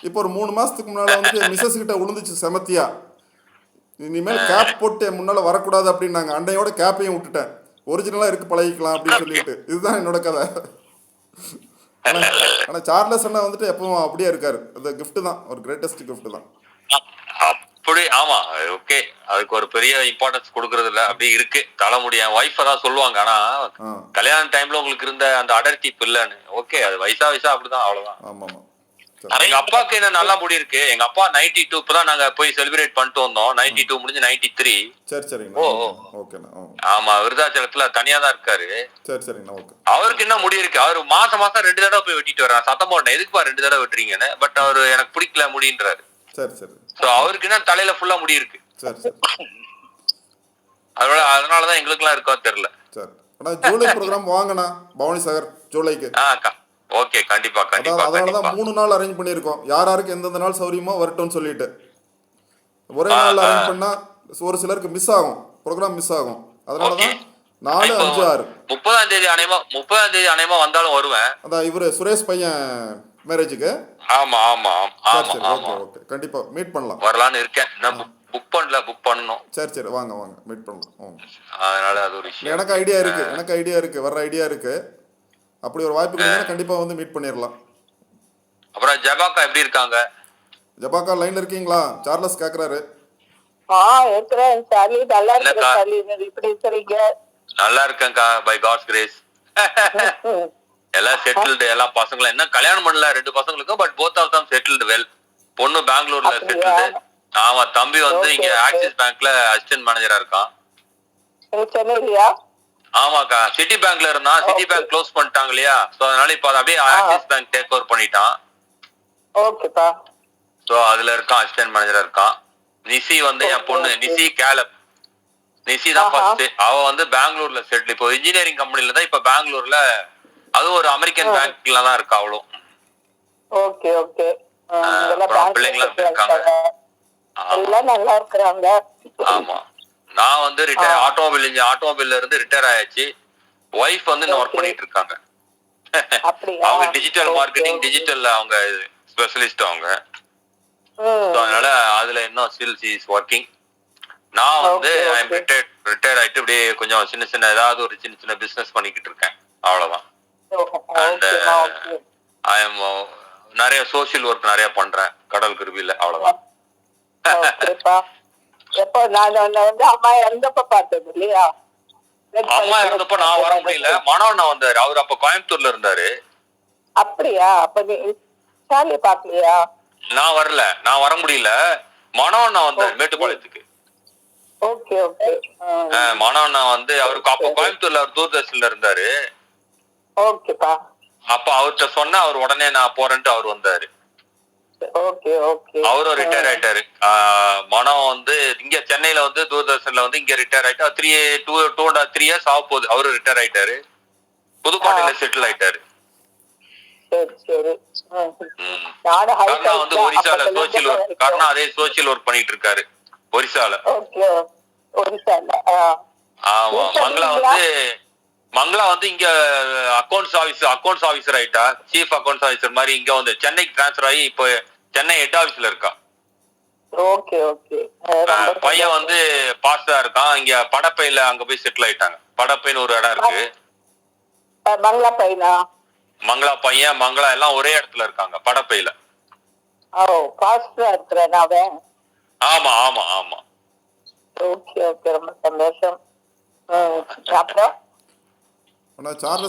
இப்போ ஒரு 3 மாதத்துக்கு முன்னால் வந்துட்டு என் மிஸ்ஸஸ் கிட்ட உளுந்துச்சு செமத்தியா, இனிமேல் கேப் போட்டு என் முன்னால் வரக்கூடாது அப்படின்னாங்க. அண்டையோட கேப்பையும் விட்டுட்டேன், ஒரிஜினலாக இருக்க பழகிக்கலாம் அப்படின்னு சொல்லிட்டு. இதுதான் என்னோட கதை. ஆனால் சார்லஸ் அண்ணா வந்துட்டு எப்பவும் அப்படியே இருக்காரு. அது கிஃப்ட் தான், ஒரு கிரேட்டஸ்ட் கிஃப்ட் தான். அப்படி ஆமா, ஓகே. அதுக்கு ஒரு பெரிய இம்பார்ட்டன்ஸ் கொடுக்கறது இல்ல, அப்படி இருக்கு தலைமுடி. என் ஒய்ஃப் தான் சொல்லுவாங்க, ஆனா கல்யாண டைம்ல உங்களுக்கு இருந்த அந்த அடர்த்தி இப்ப இல்லன்னு. ஓகே, அது வயசா அப்படிதான், அவ்வளவுதான். ஆமா ஆமா. எங்க அப்பாவுக்கு என்ன நல்லா முடி இருக்கு. எங்க அப்பா 92 இப்பதான் நாங்க போய் செலிப்ரேட் பண்ணிட்டு வந்தோம். 92 முடிஞ்சு 93. சரி சரிங்க. ஓகேண்ணா. ஆமா, விருதாச்சலத்துல தனியா தான் இருக்காரு. சரி சரிங்கண்ணா. ஓகே. அவருக்கு என்ன முடி இருக்கு, அவரு மாசம் 2 தடவை போய் வெட்டிட்டு வர்றாரு. சத்தம் போட்டேன், எதுக்குப்பா 2 தடவை வெட்டுறீங்கன்னு. பட் அவரு எனக்கு பிடிக்கல முடின்றாரு. சரி சரி. சோ அவருக்கு என்ன தலையில ஃபுல்லா முடி இருக்கு. சரி சரி. அதனாலதான் எங்களுக்கு எல்லாம் இருக்கோ தெரியல. சரி. ஆனா ஜூலை ப்ரோக்ராம் வாங்கண்ணா, பவானி சாகர் ஜூலைக்கு. ஓகே, கண்டிப்பா கண்டிப்பா. அதனாலதான் 3 நாள் அரேஞ்ச் பண்ணியிருக்கோம். யாருக்கு எந்தெந்த நாள் சௌரியமோ வரட்டும்னு சொல்லிட்டு. ஒரே நாள் அரேஞ்ச் பண்ணா ஒரு சிலருக்கு மிஸ் ஆகும், ப்ரோக்ராம் மிஸ் ஆகும். அதனாலதான் 4, 5, 6. 30ஆம் தேதி அனைமா வந்தாலும் வருவேன். அதான் இவரு சுரேஷ் பையன் மேரேஜுக்கு. ஆமா ஆமா ஆமா. ஓகே, கண்டிப்பா மீட் பண்ணலாம். வரலான்னு இருக்கேன். நான் புக் பண்ணணும். சரி வாங்க மீட் பண்ணலாம். அதனால அது ஒரு விஷயம். எனக்கு ஐடியா இருக்கு, வர்ற ஐடியா இருக்கு. அப்படி ஒரு வாய்ப்பு கிடைச்சா கண்டிப்பா வந்து மீட் பண்ணிடலாம். அப்புறம் ஜபாக்கா எப்படி இருக்காங்க? ஜபாக்கா லைன்ல இருக்கீங்களா? சார்லஸ் கேக்குறாரு. இருக்கிறேன் சார்லி. நல்லா இருக்கேன் சார்லி, இப்படி இருக்கிறீங்க? நல்லா இருக்கேன்க்கா, பை காட்ஸ் கிரேஸ். எல்லாம் செட்டில்டு, எல்லா பசங்களும் என்ன கல்யாணம் பண்ணல 2 பசங்களுக்கும். But both of them settled well. பொண்ணு பெங்களூர்ல செட்டில்டு. ஆமா, தம்பி வந்து இங்க ஆக்சிஸ் பேங்க்ல அசிஸ்டன்ட் மேனேஜரா இருக்கான். சென்னையிலயா? ஆமாக்கா, சிட்டி பேங்க்ல இருந்தான். சிட்டி பேங்க் க்ளோஸ் பண்ணிட்டாங்க இல்லையா, சோ அதனால இப்ப அப்படியே ஆக்சிஸ் பேங்க் டேக் ஓவர் பண்ணிட்டான். ஓகேப்பா. சோ அதுல இருக்கான், அசிஸ்டன்ட் மேனேஜரா இருக்கான். நிசி வந்து என் பொண்ணு, நிசி கேலப். நிசி தான் ஃபர்ஸ்ட். அவ வந்து பெங்களூர்ல செட்டில். இப்போ இன்ஜினியரிங் கம்பெனில தான் இப்ப பெங்களூர்ல, அது ஒரு அமெரிக்கன் பேங்க்ல தான் இருக்கா அவளும். ஓகே. பிள்ளைங்களா இருக்காங்க, எல்லாம் நல்லா இருக்காங்க. ஆமா. நான் வந்து ஆட்டோமொபைல்ல இருந்து ரிட்டையர் ஆயாச்சு. ஒய்ஃப் வந்து இன்னும் ஒர்க் பண்ணிட்டு இருக்காங்க. அவங்க டிஜிட்டல் மார்க்கெட்டிங், டிஜிட்டல் அவங்க ஸ்பெஷலிஸ்ட் அவங்க. அதனால அதுல இன்னும் ஸ்டில் ஷி இஸ் வொர்க்கிங். நான் வந்து ஐ அம் ரிட்டையர் ஆயிட்டு அப்படியே கொஞ்சம் சின்ன ஏதாவது ஒரு சின்ன பிசினஸ் பண்ணிக்கிட்டு இருக்கேன், அவ்வளவுதான். அண்ட் ஐ அம் நிறைய சோசியல் ஒர்க் நிறைய பண்றேன் கடல் கிருபியில, அவ்வளவுதான். எப்போ நான் வந்து அம்மா இறந்தப்ப பார்த்தது இல்லையா? அம்மா இறந்தப்ப நான் வர முடியல, மனோண்ணா வந்தாரு. அவர் அப்ப கோயம்புத்தூர்ல இருந்தாரு. அப்படியா? அப்ப நீ சாலிய பாக்கலையா? நான் வரல, நான் வர முடியல. மனோண்ணா வந்தாரு மேட்டுப்பாளையத்துக்கு. ஓகே. மனோண்ணா வந்து அவருக்கு அப்ப கோயம்புத்தூர்ல அவர் தூர்தர்ஷன்ல இருந்தாரு. ஓகேப்பா. அப்ப அவர்கிட்ட சொன்ன, அவர் உடனே நான் போறேன்ட்டு அவர் வந்தாரு. அவரும் ரிட்டையர் ஆயிட்டாரு. மனம் வந்து இங்க சென்னையில வந்து தூர்தர்ஷன்ல வந்து இங்க ரிட்டையர் ஆயிட்டா 3 இயர்ஸ் ஆக போகுது. அவரும் ரிட்டையர் ஆயிட்டாரு, புதுக்கோட்டையில செட்டில் ஆயிட்டாரு. வந்து ஒரிசால சோசியல் ஒர்க், கர்ணா அதே சோசியல் ஒர்க் பண்ணிட்டு இருக்காரு ஒரிசால. ஆமா. மங்களா வந்து இங்க அக்கௌண்ட்ஸ் ஆபீசர் ஆயிட்டா, சீஃப் அக்கௌண்ட்ஸ் ஆபீசர் மாதிரி. இங்க வந்து சென்னைக்கு டிரான்ஸ்பர் ஆகி இப்போ சென்னை ஹெட் ஆபீஸ்ல இருக்கா. பையன் வந்து பாஸ்டா இருக்கான். இங்க படப்பையில அங்க போய் செட்டில் ஆயிட்டாங்க. படப்பைன்னு ஒரு இடம் இருக்கு. மங்களா பையன் மங்களா எல்லாம் ஒரே இடத்துல இருக்காங்க, படப்பையில. ஆமா. ரொம்ப சந்தோஷம். அப்புறம்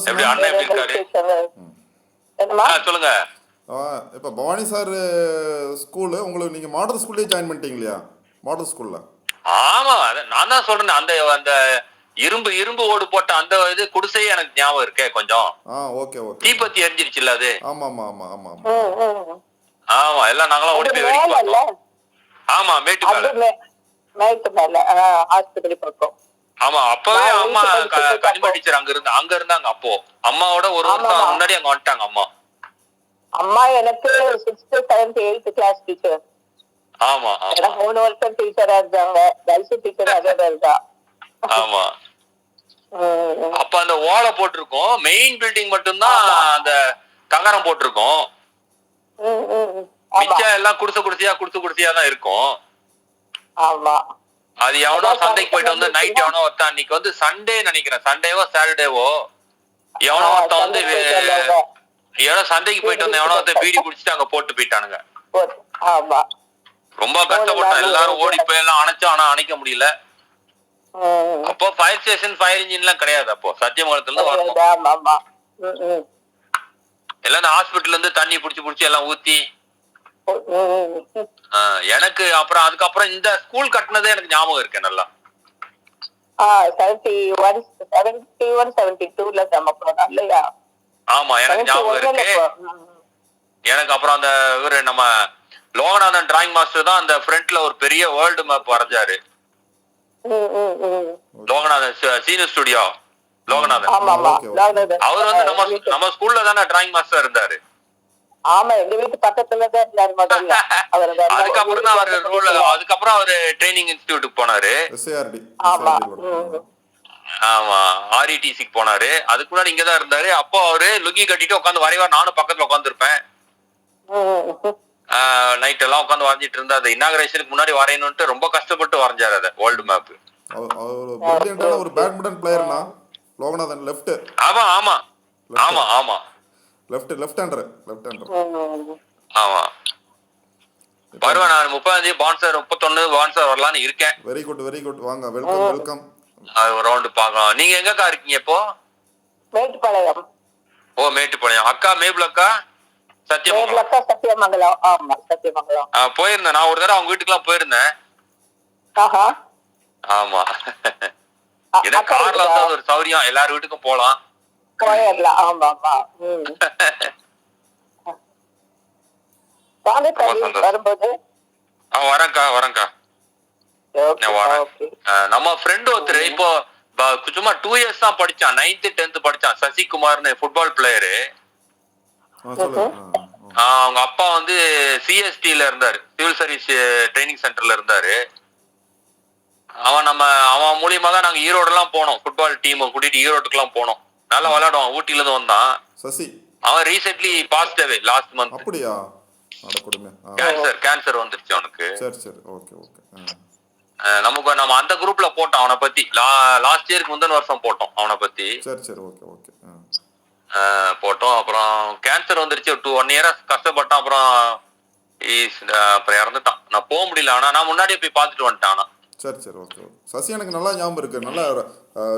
எப்படி அண்ணன் எப்படி இருக்காரு? சொல்லுங்க. இப்போ பவானி சார் ஸ்கூலு உங்களுக்கு, நீங்க மாடல் ஸ்கூல்லே ஜாயின் பண்ணிட்டீங்க இல்லையா? மாடல் ஸ்கூல்ல. ஆமா, நான் தான் சொல்றேன். அந்த இரும்பு ஓடு போட்ட அந்த இது குடிசையே எனக்கு ஞாபகம் இருக்கே கொஞ்சம். ஓகே. தீப்பத்தி எரிஞ்சிருச்சுல்ல அது. ஆமா. எல்லாம் நாங்களாம் ஓடி போய் வெடிக்க பார்த்தோம். ஆமா, மேட்டுமேல ஹாஸ்பிடல் பக்கம். ஆமா, அப்பவே அம்மா கனிம டீச்சர் அங்க இருந்தாங்க. அப்போ அம்மாவோட ஒரு வருஷம் முன்னாடி அங்க வந்துட்டாங்க அம்மா. அம்மா எனக்கு 6th 7th 8th class teacher. ஆமா. 3 வருஷம் டீச்சரா இருந்தாங்க. டைசி டீச்சர் அதே இருந்தா. ஆமா. அப்ப அந்த ஓலை போட்டிருக்கோம், மெயின் பில்டிங் மட்டும்தான் அந்த தகரம் போட்டிருக்கோம். மிச்சம் எல்லாம் குடிசையா தான் இருக்கும். ஆமா. அது எவனோ சந்தைக்கு போயிட்டு வந்து நைட் எவனோ ஒருத்தன் அன்னைக்கு வந்து சண்டே நினைக்கிறேன், சண்டேவோ சாட்டர்டேவோ எவனோ ஒருத்தன் வந்து எவனோ சந்தைக்கு போயிட்டு வந்து எவனோ ஒருத்தன் பீடி குடிச்சிட்டு அங்க போட்டு போயிட்டானுங்க. ஆமா. ரொம்ப கஷ்டப்பட்டோம், எல்லாரும் ஓடி போய் எல்லாம் அணைச்சோம், ஆனா அணைக்க முடியல. அப்போ ஃபயர் ஸ்டேஷன் ஃபயர் இன்ஜின் எல்லாம் கிடையாது. அப்போ சத்தியமங்கலத்துல இருந்து வரணும், எல்லாம் ஹாஸ்பிட்டல்ல இருந்து தண்ணி புடிச்சு எல்லாம் ஊத்தி. எனக்கு அப்புறம் அதுக்கப்புறம் இந்த ஸ்கூல் கட்டினதே எனக்கு ஞாபகம் இருக்கு நல்லா. 71-72 இல்லையா? ஆமா, எனக்கு ஞாபகம் இருக்கு. எனக்கு அப்புறம் அந்த இவரு நம்ம லோகநாதன் டிராயிங் மாஸ்டர் தான் அந்த ஃப்ரண்ட்ல ஒரு பெரிய வேர்ல்டு மேப் வரைஞ்சாரு. Loganathan senior studio Loganathan. அவர் வந்து நம்ம ஸ்கூல்ல தானே டிராயிங் மாஸ்டர் இருந்தாரு. ஆமா, எங்க வீட்டு பக்கத்துல தான் இருந்தாரு முதல்ல. அதுக்கப்புறம் தான் அதுக்கப்புறம் அவரு ட்ரைனிங் இன்ஸ்டிடியூட்டுக்கு போனாரு. ஆமா, RETCக்கு போனாரு. அதுக்கு முன்னாடி இங்கதான் இருந்தாரு. அப்போ அவரு லுங்கி கட்டிட்டு உட்காந்து வரைவார், நானும் பக்கத்துல உட்காந்து இருப்பேன். நைட் எல்லாம் உட்காந்து வரைஞ்சிட்டு இருந்தா அந்த இனாகரேஷனுக்கு முன்னாடி வரையணும்ட்டு ரொம்ப கஷ்டப்பட்டு வரைஞ்சாரு அத வேர்ல்டு மேப். ஒரு பேட்மிண்டன் பிளேயர்னா லோகநாதன் லெஃப்ட். ஆமா ஆமா ஆமா ஆமா, லெஃப்ட் ஹேண்டர். ஆமா, வருவேன் நான் 30 பான்சர் 31 பான்சர் வரலான்னு இருக்கேன். வெரி குட் வாங்க, வெல்கம். அது ஒரு ரவுண்ட் பார்க்கலாம். நீங்க எங்கக்கா இருக்கீங்க இப்போ? மேட்டுப்பாளையம். ஓ, மேட்டுப்பாளையம். அக்கா மேபுல் அக்கா சத்தியமங்கலம். ஆமா, சத்தியமங்கலம். போயிருந்தேன் நான் ஒரு தடவை அவங்க வீட்டுக்குலாம் போயிருந்தேன். ஆமா, எனக்கு கார்ல வந்து ஒரு சௌரியம், எல்லாரும் வீட்டுக்கும் போலாம். போயிடலாம். ஆமா ஆமா. வரும்போது வரேன்க்கா. நம்ம ஃப்ரெண்ட் ஒருத்தர் இப்போ சும்மா 2 years தான் படிச்சான், 9th 10th படிச்சான், சசிகுமார்னு ஃபுட்பால் பிளேயரு. அவங்க அப்பா வந்து CSTல இருந்தாரு, சிவில் சர்வீஸ் ட்ரைனிங் சென்டர்ல இருந்தாரு. அவன் மூலியமா தான் நாங்க ஈரோடெல்லாம் போனோம், ஃபுட்பால் டீம் கூட்டிட்டு ஈரோட்டுக்குலாம் போனோம். நல்லா விளையாடுவான், ஊட்டில இருந்து வந்தான். அவன் ரீசென்ட்லி பாஸ்ட் அவே லாஸ்ட் மந்த். அப்படியா? கேன்சர் வந்துருச்சு அவனுக்கு. சரி ஓகே. நம்ம அந்த குரூப்ல போட்டோம் அவனை பத்தி, லாஸ்ட் இயருக்கு முந்தின வருஷம் போட்டோம் அவனை பத்தி. சரி ஓகே. போட்டோம். அப்புறம் கேன்சர் வந்துருச்சு, 1 year கஷ்டப்பட்டான். அப்புறம் இறந்துட்டான். நான் போக முடியல, ஆனா நான் முன்னாடியே போய் பார்த்துட்டு வந்துட்டேன். ஆனா சரி ஓகே. சசி எனக்கு நல்லா ஞாபகம் இருக்கு. நல்லா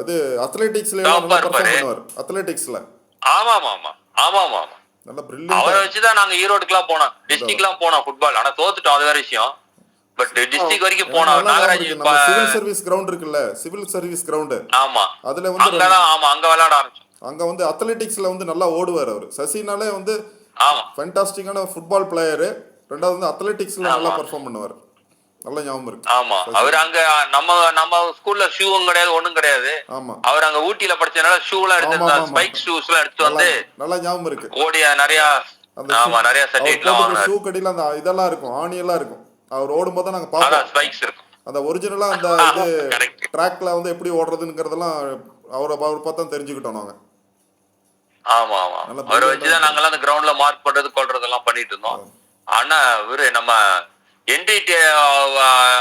இது அத்லெட்டிக்ஸ்ல நல்லா பெர்ஃபார்ம் பண்ணுவார். அத்லெட்டிக்ஸ்ல ஆமா நல்ல பிரில்லியன்ட். அவரை வச்சுதான் நாங்க ஈரோடுக்குலாம் போனோம், டிஸ்ட்ரிக்ட்லாம் போனோம் ஃபுட்பால். ஆனா தோத்துட்டோம், அது வேற விஷயம். பட் டிஸ்ட்ரிக்ட் வரைக்கும் போனோம். நாகராஜ் சிவில் சர்வீஸ் கிரவுண்ட் இருக்குல்ல, சிவில் சர்வீஸ் கிரவுண்ட். ஆமா, அதுல வந்து அங்க விளையாட ஆரம்பிச்சோம். அங்க வந்து அத்லெட்டிக்ஸ்ல வந்து நல்லா ஓடுவார் அவர். சசினாலே வந்து ஃபேண்டாஸ்டிக்கான ஃபுட்பால் பிளேயர். ரெண்டாவது வந்து அத்லெட்டிக்ஸ்ல நல்லா பெர்ஃபார்ம் பண்ணுவார். நல்ல ஞாபகம் இருக்கு. ஆமா, அவர் அங்க நம்ம ஸ்கூல்ல ஷூவும் கிடையாது, ஒண்ணும் கிடையாது. ஆமா, அவர் அங்க ஊட்டில படிச்சனால ஷூலாம் எடுத்து, ஸ்பைக் ஷூஸ் எல்லாம் எடுத்து வந்து நல்ல ஞாபகம் இருக்கு. ஓடியா நிறைய சர்டிஃபிகேட்லாம் வாங்குனாரு. ஷூ கடியில அந்த இதெல்லாம் இருக்கும், ஆணி எல்லாம் இருக்கும். அவர் ஓடும்போது நாங்க பார்த்தோம், ஸ்பைக்ஸ் இருக்கும். அந்த ஒரிஜினலா அந்த இது ட்ராக்ல வந்து எப்படி ஓடுறதுங்கிறதெல்லாம் அவரை பார்த்தா தெரிஞ்சுக்கிட்டோம் நாங்க. ஆமா, அவரை வச்சுதான் நாங்கெல்லாம் அந்த கிரவுண்ட்ல மார்க் பண்றது கொள்றதெல்லாம் பண்ணிட்டு இருந்தோம். ஆனா இவரு நம்ம என்டிடி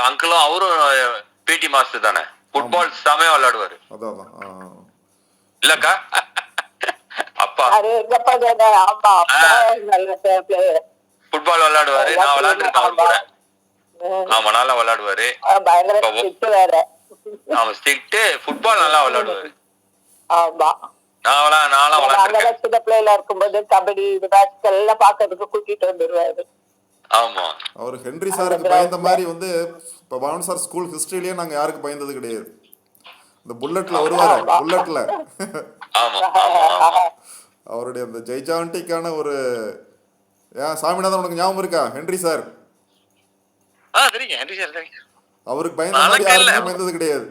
அங்கிளும் அவரும் பிடி மாஸ்டர் தானே, ஃபுட்பால் செமையா விளையாடுவாரு. இல்லக்கா? அப்பா ஃபுட்பால் விளையாடுவாரு, நான் விளையாண்டுருக்கேன் அவர் கூட. ஆமா, நல்லா விளையாடுவாரு. ஆமா, ஸ்ட்ரிக்ட், ஃபுட்பால் நல்லா விளையாடுவாரு. நான்லாம் விளையாடுறேன். சின்ன பிள்ளைல இருக்கும்போது கபடி எல்லாம் பாக்கிறதுக்கு கூட்டிட்டு வந்துருவாரு. ஆமா, அவர் ஹென்றி சாருக்கு பயந்த மாதிரி வந்து இப்ப பவன் சார் ஸ்கூல் ஹிஸ்டரியிலேயே நாங்க யாருக்கு பயந்தது கிடையாது. இந்த புல்லட்ல வருவாரு, புல்லட்ல அவருடைய அந்த ஜெய்ஜாண்டிக்கான ஒரு சாமிநாதன் உனக்கு ஞாபகம் இருக்கா? ஹென்றி சார் அவருக்கு பயந்த மாதிரி யாருக்கும் பயந்தது கிடையாது.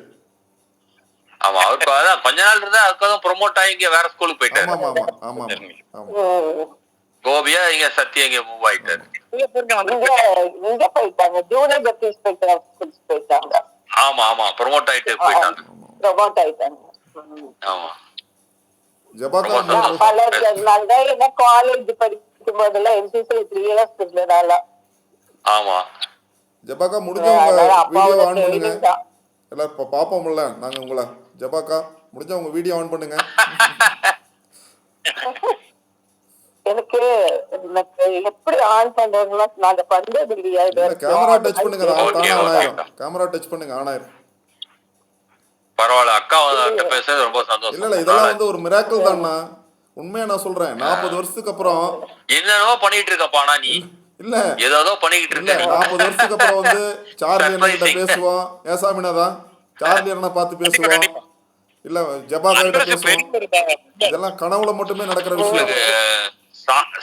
ஆமா, அவர் கொஞ்ச நாள் இருந்தா அதுக்காக ப்ரொமோட் ஆகி இங்க வேற ஸ்கூலுக்கு போயிட்டாரு. ஆமா கோபியா இங்க சத்யா இங்க மூவ் ஆயிட்டாரு. இங்க போயிட்டாங்க, junior deputy inspector of schools போயிட்டாங்க. ஆமா ஆமா ப்ரோமோட் ஆயிட்டு போயிட்டாங்க. ப்ரொமோட் ஆயிட்டாங்க. ஆமா ஜபாக்கா பழகிறதுனால என்ன காலேஜ் படிக்கும் போதெல்லாம் என்சிசி 3 years இருந்ததால. ஆமா ஜபாக்கா முடிஞ்சவங்க வீடியோ அப்பாவோட ஆன் பண்ணுங்க. ட்ரைனிங் தான். எல்லாம் இப்போ பார்ப்போம்ல நாங்கள் உங்களை. ஜபாக்கா முடிஞ்சா உங்க வீடியோ ஆன் பண்ணுங்க. எனக்கு எப்படி ஆன் பண்றதுன்னா நாங்க பண்றது இல்லையா? கேமரா டச் பண்ணுங்க, தானே ஆன் ஆயிரும். கேமரா டச் பண்ணுங்க, ஆன் ஆயிரும். பரவாயில்ல, அக்கா பேசுறது ரொம்ப சந்தோஷம். இல்ல இதெல்லாம் வந்து ஒரு மிராக்கிள் தான்ண்ணா. உண்மையா நான் சொல்றேன். 40 வருஷத்துக்கு அப்புறம் என்னென்னவோ பண்ணிட்டு இருக்கப்பா. ஆனா நீ இல்ல ஏதோ பண்ணிக்கிட்டு இல்ல இருக்க. 40 வருஷத்துக்கு அப்புறம் வந்து சார்லி அண்ணா கிட்ட பேசுவோம். ஏசாமினாதான் சார்லி அண்ணா பார்த்து பேசுவோம். இல்ல ஜபாக்கா கிட்ட பேசுவோம். இதெல்லாம் கனவுல மட்டுமே நடக்கிற விஷயம்.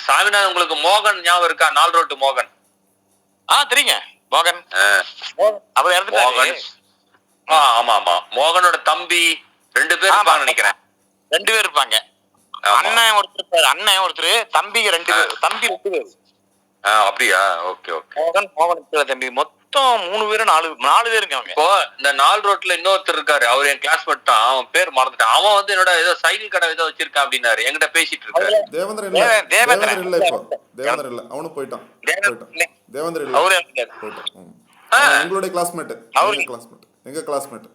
சாமிநாதன் உங்களுக்கு மோகன் ஞாபகம் இருக்கா? 4 ரோட்டு மோகன். தெரியுங்க மோகன். அவர் இறந்துட்டாரு. ஆமா ஆமா, மோகனோட தம்பி 2 பேர் இருப்பாங்க நினைக்கிறேன். 2 பேர் இருப்பாங்க. அண்ணன் ஒருத்தர், தம்பி 2 பேர். தம்பி 2 பேர். அப்படியா? Okay okay. மோகன் தம்பி மொத்தம் 3 பேரும் 4 பேருங்க அவங்க. இப்போ இந்த 4 ரோட்ல இன்னொருத்தர் இருக்காரு, அவர் என் கிளாஸ்மேட் தான். அவன் பேர் மறந்துட்டான். அவன் வந்து என்னோட ஏதோ சைக்கிள் கடை ஏதோ வச்சிருக்கான் அப்படின்னாரு. என்கிட்ட பேசிட்டு இருக்காரு. தேவேந்திரன் இல்ல இப்போ. தேவேந்திரன் இல்ல, அவனும் போயிட்டான். தேவேந்திரன் இல்ல, அவரே போயிட்டான். எங்களுடைய கிளாஸ்மேட். எங்க கிளாஸ்மேட்.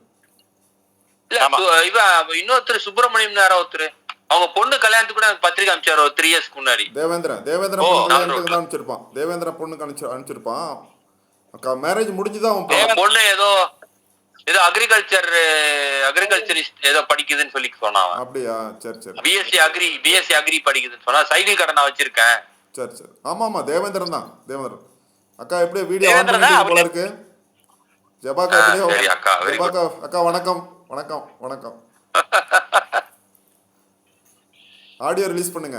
இன்னொருத்தர் சுப்பிரமணியம் யாரோ ஒருத்தர், அவங்க பொண்ணு கல்யாணத்துக்கு கூட பத்திரிக்கை அனுப்பிச்சாரு 3 இயர்ஸ்க்கு முன்னாடி. தேவேந்திரன் பொண்ணு அனுப்பிச்சிருப்பான். தேவேந்திரன் பொண்ணுக்கு அனுப்பிச்சிருப்பான். அக்கா மேரேஜ் முடிஞ்சுதான் அவன் பொண்ணு ஏதோ அக்ரிகல்ச்சரிஸ்ட் ஏதோ படிக்குதுன்னு சொல்லி சொன்னான். அப்படியா? சரி சரி. பிஎஸ்சி அக்ரி படிக்குதுன்னு சொன்னா. சைக்கிள் கடை நான் வச்சிருக்கேன். சரி. ஆமா தேவேந்திரன் தான். தேவேந்திரன் அக்கா எப்படியோ வீடியோ ஆன் பண்ணிட்டீங்க போல இருக்கு. ஜபாக்கா எப்படியோ. ஜபாக்கா அக்கா வணக்கம். ஆடியோ ரிலீஸ் பண்ணுங்க.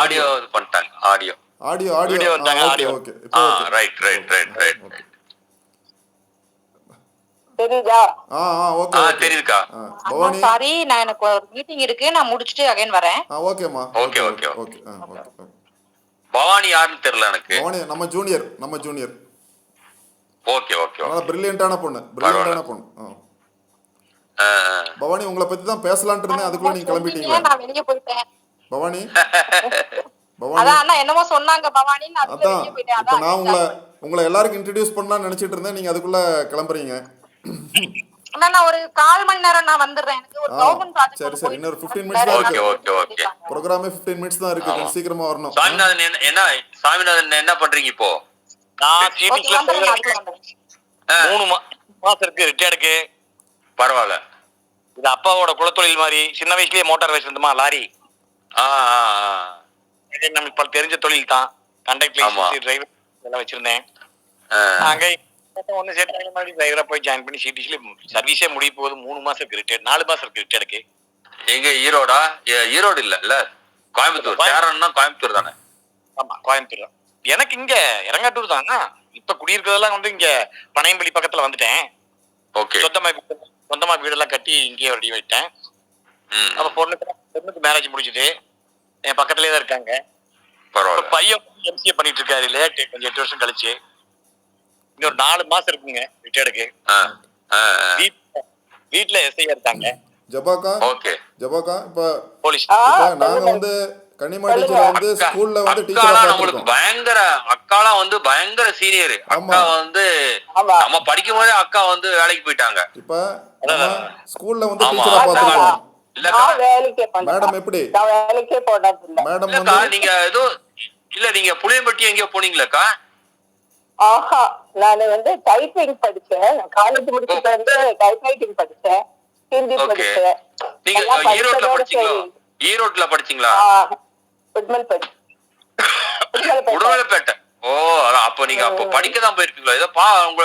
ஆடியோ பண்ணிட்டாங்க. Audio okay. ரைட். தெரியுதா? ஓகே தெரியுதுக்கா. பவானி சாரி, நான் எனக்கு ஒரு மீட்டிங் இருக்கு, நான் முடிச்சிட்டு அகைன் வரேன். ஓகேமா. ஓகே. பவானி யாருன்னு தெரியல எனக்கு. பவானி நம்ம ஜூனியர். ஓகே. நல்லா பிரில்லியன்ட்டான பொண்ணு. பவானி உங்களை பத்தி தான் பேசலாம்னு இருந்தேன், அதுக்குள்ள நீங்க கிளம்பிட்டீங்களா? நான் வெளிய போயிட்டேன். பவானி அதான் அண்ணா என்னமோ சொன்னாங்க பவானி, நான் அதுக்குள்ள வெளிய போயிட்டேன். இப்ப நான் உங்களை எல்லாருக்கும் இன்ட்ரோடியூஸ் பண்ணலாம்னு நினைச்சிட்டு இருந்தேன். நீங்க அதுக்குள்ள கிளம்புறீங்க. அண்ணா நான் ஒரு 1/4 மணி நேரம் நான் வந்துடுறேன். எனக்கு ஒரு கவர்மெண்ட் ப்ராஜெக்ட். சரி இன்னொரு 15 மினிட்ஸ் தான் இருக்கு. ஓகே. ப்ரோகிராமே 15 மினிட்ஸ் தான் இருக்கு. கொஞ்சம் சீக்கிரமா வரணும். சாமிநாதன் என்ன பண்றீங்க இப்போ? நான் சிடிஸ்ல 3 மாசம் இருக்கு ரிட்டையர்டுக்கு. பரவாயில்ல. இது அப்பாவோட குலத்தொழில் மாதிரி. சின்ன வயசுலயே மோட்டார் வச்சிருந்தோமா, லாரி. நமக்கு தெரிஞ்ச தொழில் தான். கண்டக்டர், டிரைவர் எல்லாம் வச்சிருந்தேன். அங்க ஒண்ணு சேர்த்து மாதிரி டிரைவரா போய் ஜாயின் பண்ணி சிடிஸ்ல சர்வீஸே முடிய போகுது. 3 மாசம் இருக்கு ரிட்டையர்ட். 4 மாசம் இருக்கு ரிட்டையர்டுக்கு. எங்க ஈரோடா? ஈரோடு இல்ல கோயம்புத்தூர். கோயம்புத்தூர் தானே? ஆமா கோயம்புத்தூர் தான். எனக்கு இங்க இறங்காட்டூர் தானா. இப்ப குடியிருக்கிறதெல்லாம் வந்து இங்க பனையம்பள்ளி பக்கத்துல வந்துட்டேன். ஓகே. சொந்தமா வீடெல்லாம் கட்டி இங்கேயே ரெடி வைட்டேன். அப்ப பொண்ணுக்கு மேரேஜ் முடிச்சுது. என் பக்கத்துலயே தான் இருக்காங்க. பையன் எம்சிஏ பண்ணிட்டு இருக்காரு. லேட் கொஞ்சம் 8 வருஷம் கழிச்சு. இன்னொரு 4 மாசம் இருக்குங்க ரிட்டையர்டுக்கு. வீட்டுல எஸ்ஐயா இருக்காங்க. ஜபாக்கா இப்ப போலீஸ். நாங்க வந்து கன்னிமாடிச்சல வந்து ஸ்கூல்ல வந்து டீச்சரா உங்களுக்கு பயங்கர அக்காலாம் வந்து பயங்கர சீனியர். அக்கா வந்து நம்ம படிக்கும் போதே அக்கா வந்து வேலைக்கு போயிட்டாங்க. இப்ப ஸ்கூல்ல வந்து டீச்சரா பாத்துறோம். மேடம் எப்படி? மேடம் வந்து நீங்க ஏதோ இல்ல நீங்க புளியம்பட்டி எங்கயோ போனீங்களாக்கா? நான் வந்து டைப்பிங் படிச்சேன். காலேஜ் முடிச்சிட்டு வந்து டைப்ரைட்டிங் படிச்சேன். ஹிந்தி படிச்சேன். நீங்க ஈரோட்ல படிச்சீங்களா? உடுமலைப்பேட்டை. அப்ப நீங்க அப்ப படிக்கதான் போயிருப்பீங்களா? ஏதோ உங்க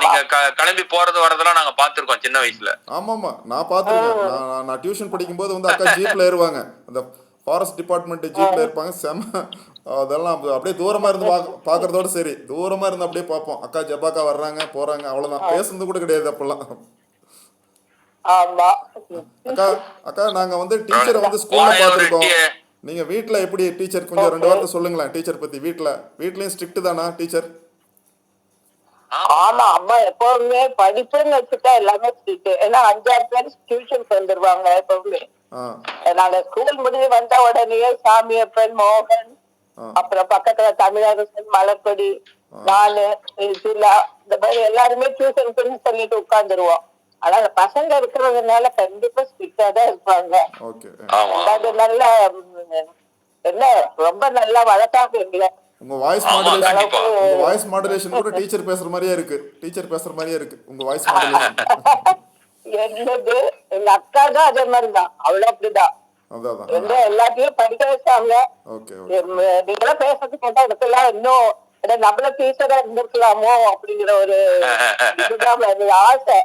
நீங்க கிளம்பி போறது வரதெல்லாம் நாங்க பாத்துருக்கோம் சின்ன வயசுல. ஆமாமா நான் பாத்துருக்கேன். நான் டியூஷன் படிக்கும் போது வந்து அக்கா ஜீப்ல ஏறுவாங்க. அந்த ஃபாரஸ்ட் டிபார்ட்மெண்ட் ஜீப்ல இருப்பாங்க. செம அதெல்லாம் அப்படியே தூரமா இருந்து பாக்குறதோட சரி, தூரமா இருந்து அப்படியே பார்ப்போம். அக்கா ஜபாக்கா வர்றாங்க போறாங்க, அவ்வளவுதான். பேசுறது கூட கிடையாது அப்பெல்லாம். அக்கா நாங்க வந்து டீச்சரை வந்து ஸ்கூல்ல பாத்துருக்கோம். நீங்க வீட்ல எப்படி டீச்சர்? கொஞ்சம் 2 வார்த்தை சொல்லுங்களேன் டீச்சர் பத்தி. வீட்லயும் ஸ்ட்ரிக்ட் தானா டீச்சர்? ஆமா, அம்மா எப்பவுமே படிப்புன்னு வச்சுட்டா எல்லாமே ஸ்ட்ரிக்ட். ஏன்னா 5-6 பேர் டியூஷனுக்கு வந்துருவாங்க எப்பவுமே. நாங்க ஸ்கூல் முடிஞ்சு வந்த உடனே சாமியப்பன், மோகன், அப்புறம் பக்கத்துல தமிழரசன், மலர்கொடி, நானு, ஜிலா, இந்த மாதிரி எல்லாருமே டியூஷனுக்குன்னு சொல்லிட்டு உட்கார்ந்துருவோம். ஆனா பசங்க இருக்கிறதுனால கண்டிப்பா ஸ்ட்ரிக்டா தான் இருப்பாங்க. அது நல்ல என்ன ரொம்ப நல்லா வளர்த்தாங்க இல்ல. உங்க வாய்ஸ் மாடுலேஷன் கூட டீச்சர் பேசுற மாதிரியே இருக்கு உங்க வாய்ஸ் மாடுலேஷன். என்னது எங்க அக்கா தான் அதே மாதிரிதான், அவளும் அப்படிதான். எல்லாத்தையும் படிக்க வச்சாங்க. நீங்களும் பேசுறது கேட்டா எனக்கெல்லாம் இன்னும் நம்மள டீச்சரா இருந்திருக்கலாமோ அப்படிங்கிற ஒரு இதுதான் ஆசை.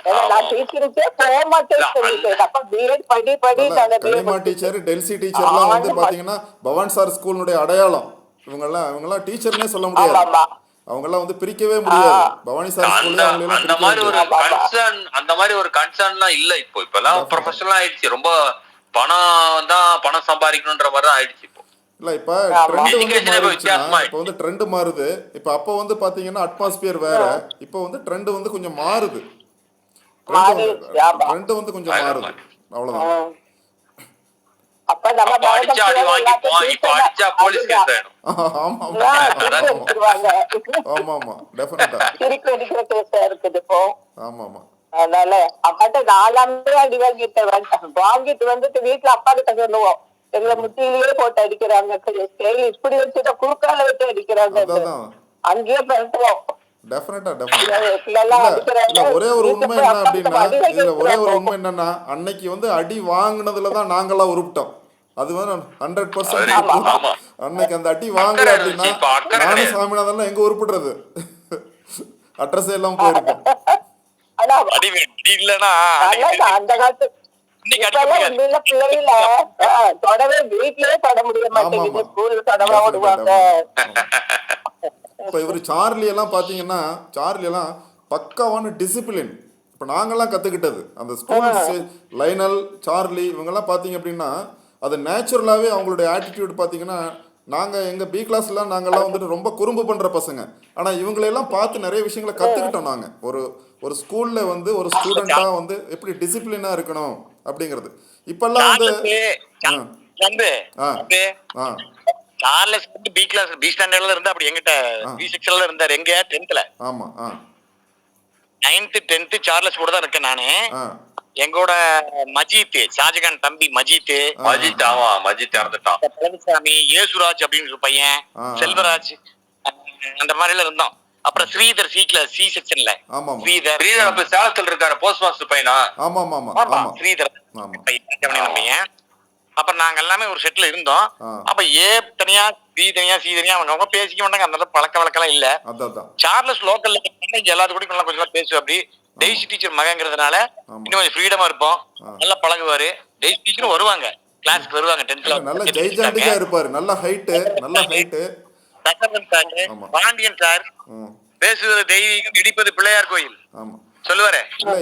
ஏன்னா நான் டீச்சருக்கே போக மாட்டேன்னு சொல்லிட்டேன். அப்ப பிஎட் படி கனிமா டீச்சர், டெல்சி டீச்சர்லாம் வந்து பாத்தீங்கன்னா பவான் சார் ஸ்கூலுடைய அடையாளம். இவங்கெல்லாம் டீச்சர்னே சொல்ல முடியாது. அவங்க எல்லாம் வந்து பிரிக்கவே முடியாது. பவானி சார் அந்த மாதிரி ஒரு கன்சர்ன்லாம் இல்ல. இப்பெல்லாம் ப்ரொஃபஷனலா ஆயிடுச்சு. ரொம்ப பணம் சம்பாதிக்கணும்ன்ற மாதிரி தான் ஆயிடுச்சு இப்போ. இல்ல இப்ப ட்ரெண்ட் மாறுது. இப்ப அப்ப வந்து பாத்தீங்கன்னா அட்மாஸ்பியர் வேற. இப்ப வந்து ட்ரெண்ட் வந்து கொஞ்சம் மாறுது. ட்ரெண்ட் வந்து கொஞ்சம் மாறுது. அவ்வளவுதான். அப்ப நம்ம இப்ப அடிச்சா போலீஸ் கேஸ் ஆயிடும். இருக்குது இப்போ. அதனால அப்பாட்ட 4 அடி வாங்கிட்டு வந்துட்டு வீட்டுல அப்பா கிட்ட சொல்லுவோம், எங்களை முட்டியிலேயே போட்டு அடிக்கிறாங்க, இப்படி வச்சுட்டு குறுக்கால வச்சு அடிக்கிறாங்க, அங்கேயே பரட்டுவோம். ஒரே ஒரு உண்மை என்னன்னா அன்னைக்கு வந்து அடி வாங்கினதுலதான் நாங்கெல்லாம் உருப்பிட்டோம். அது வந்து 100% அன்னைக்கு அந்த அடி வாங்கல அப்படின்னா நானும் சாமிநாதன் எங்க உருப்பிடுறது, அட்ரஸ் எல்லாம் போயிருக்கோம். அந்த காலத்து பிள்ளைகள தொடவே வீட்லயே தொட முடிய மாட்டேங்குது, ஸ்கூல்ல தொடவா விடுவாங்க. இப்ப இவரு சார்லி எல்லாம் பாத்தீங்கன்னா சார்லி எல்லாம் பக்காவான டிசிப்ளின். இப்ப நாங்கெல்லாம் கத்துக்கிட்டது அந்த ஸ்கூல் லைனல், சார்லி இவங்கெல்லாம் பாத்தீங்க அப்படின்னா அது நேச்சுரலாவே அவங்களுடைய ஆட்டிடியூட் பாத்தீங்கன்னா, நாங்க எங்க பி கிளாஸ்லாம் நாங்கெல்லாம் வந்துட்டு ரொம்ப குறும்பு பண்ற பசங்க. ஆனா இவங்களெல்லாம் பார்த்து நிறைய விஷயங்களை கத்துக்கிட்டோம். நாங்க ஒரு ஸ்கூல்ல வந்து ஒரு ஸ்டூடெண்டா வந்து எப்படி டிசிப்ளினா இருக்கணும் அப்படிங்கிறது. இப்பெல்லாம் வந்து சார்லஸ் வந்து பி கிளாஸ் பி ஸ்டாண்டர்ட்ல இருந்தா அப்படி எங்கிட்ட பி செக்ஷன்ல இருந்தாரு. எங்க 10th. ஆமா 9th 10th சார்லஸ் கூட தான் இருக்கேன் நானு. எங்களோட மஜித், ஷாஜகான் தம்பி மஜித் இறந்துட்டான். பழனிசாமி, ஏசுராஜ் அப்படின்னு ஒரு பையன், செல்வராஜ், அந்த மாதிரி எல்லாம் இருந்தோம். அப்புறம் ஸ்ரீதர் சி செக்ஷன்ல ஸ்ரீதர் சேலத்துல இருக்காரு, போஸ்ட் மாஸ்டர் பையனா. ஸ்ரீதர் பையன். அப்புறம் நாங்க எல்லாமே ஒரு செட்ல இருந்தோம். அப்ப ஏ தனியா பி தனியா சி தனியா அவங்க பேசிக்க மாட்டாங்க. அந்த பழக்க வழக்கம் இல்ல. சார்லஸ் லோக்கல்ல எல்லாரும் கூட கொஞ்சம் பேசுவோம். அப்படி டெய்ஸி டீச்சர் மகங்கிறதுனால இன்னும் கொஞ்சம் ஃப்ரீடமா இருப்போம். நல்லா பழகுவாரு. டெய்ஸி டீச்சரும் வருவாங்க, கிளாஸ்க்கு வருவாங்க. 10th நல்ல ஜெய்ஜாண்டிக்கா இருப்பாரு. நல்ல ஹைட் பாண்டியன் சார் பேசுவது தெய்வீகம், இடிப்பது பிள்ளையார் கோயில் சொல்லுவாரு. இல்ல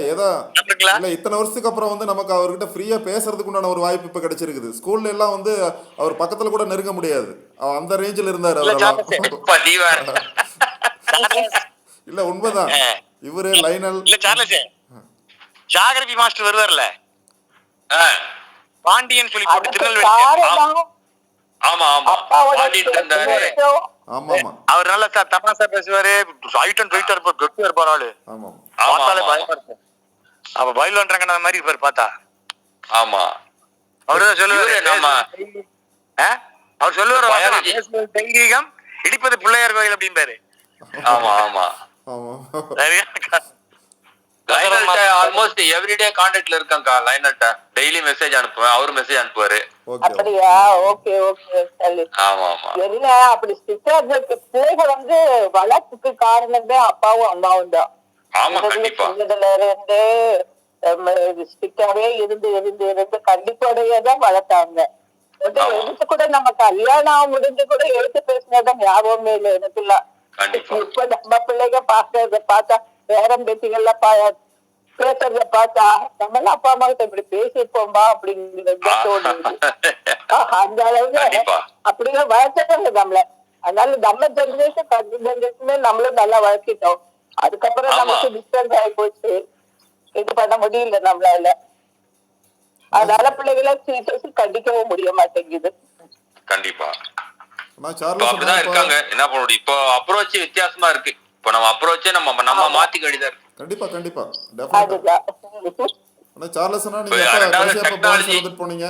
இத்தனை வருஷத்துக்கு அப்புறம் வந்து நமக்கு அவர்கிட்ட ஃப்ரீயா பேசுறதுக்கு உண்டான ஒரு வாய்ப்பு இப்ப கிடைச்சிருக்குது. ஸ்கூல்ல எல்லாம் வந்து அவர் பக்கத்துல கூட நெருங்க முடியாது, அந்த ரேஞ்சில் இருந்தாரு அவரெல்லாம். இல்ல உண்மைதான். இவரு லைனல் இல்ல சார்லஸ் ஜியோகிராபி மாஸ்டர் வருவார்ல, பாண்டியன் சொல்லி போட்டு திருநெல்வேலி. அவர் நல்ல தமாசா பேசுவாரு. இருப்பாரு ஆளு. பயமா இருக்கும். அப்ப பயில்வான்றாங்க மாதிரி இருப்பாரு பார்த்தா. அவருதான் சொல்லுவாரு. அவர் சொல்லுவாரு தெய்வீகம், இடிப்பது பிள்ளையார் கோயில் அப்படின்பாரு. ஆல்மோஸ்ட் எவ்ரிடே கான்டாக்ட்ல இருக்காங்க. லைனல்ட்ட டெய்லி மெசேஜ் அனுப்புவேன், அவரு மெசேஜ் அனுப்புவாரு. அப்படியா? ஓகே. என்ன அப்படி ஸ்ட்ரிக்டா பிள்ளைகள் வந்து வளர்ப்புக்கு காரணமே அப்பாவும் அம்மாவும் தான். சின்னதுல இருந்து ஸ்ட்ரிக்டாவே இருந்து கண்டிப்போடையதான் வளர்த்தாங்க. எடுத்து கூட நம்ம கல்யாணம் முடிஞ்சு கூட எடுத்து பேசினதான் ஞாபகமே இல்லை எனக்குலாம். இப்ப நம்ம பிள்ளைங்க பாக்குறத பார்த்தா, பேரம் பேத்திகள்லாம் பேசுறத பார்த்தா நம்ம அப்பா அம்மா கிட்ட இப்படி பேசிப்போம்பா அப்படிங்கிறது தோணுது. அந்த அளவுக்கு அப்படியே வளர்த்துறாங்க நம்மள. அதனால நம்ம ஜெனரேஷன் கல்வி ஜெனரேஷனே நம்மளும் நல்லா வளர்க்கிட்டோம். அதுக்கப்புறம் நமக்கு டிஸ்டன்ஸ் ஆகி போச்சு, இது பண்ண முடியல நம்மளால. அதனால பிள்ளைகளை டீச்சர்ஸ் கண்டிக்கவும் முடிய மாட்டேங்குது. கண்டிப்பா அப்படிதான் இருக்காங்க. என்ன பண்ண முடியும்? இப்போ அப்ரோச் வித்தியாசமா இருக்கு. இப்போ நம்ம அப்ரோச்சே நம்ம மாத்திக்க வேண்டியதா இருக்கு. கண்டிப்பா கண்டிப்பா. அதுதான். ஆனா சார்லஸ்னா நீங்க கடைசியா எப்ப பவானி சார் வந்துட்டு போனீங்க?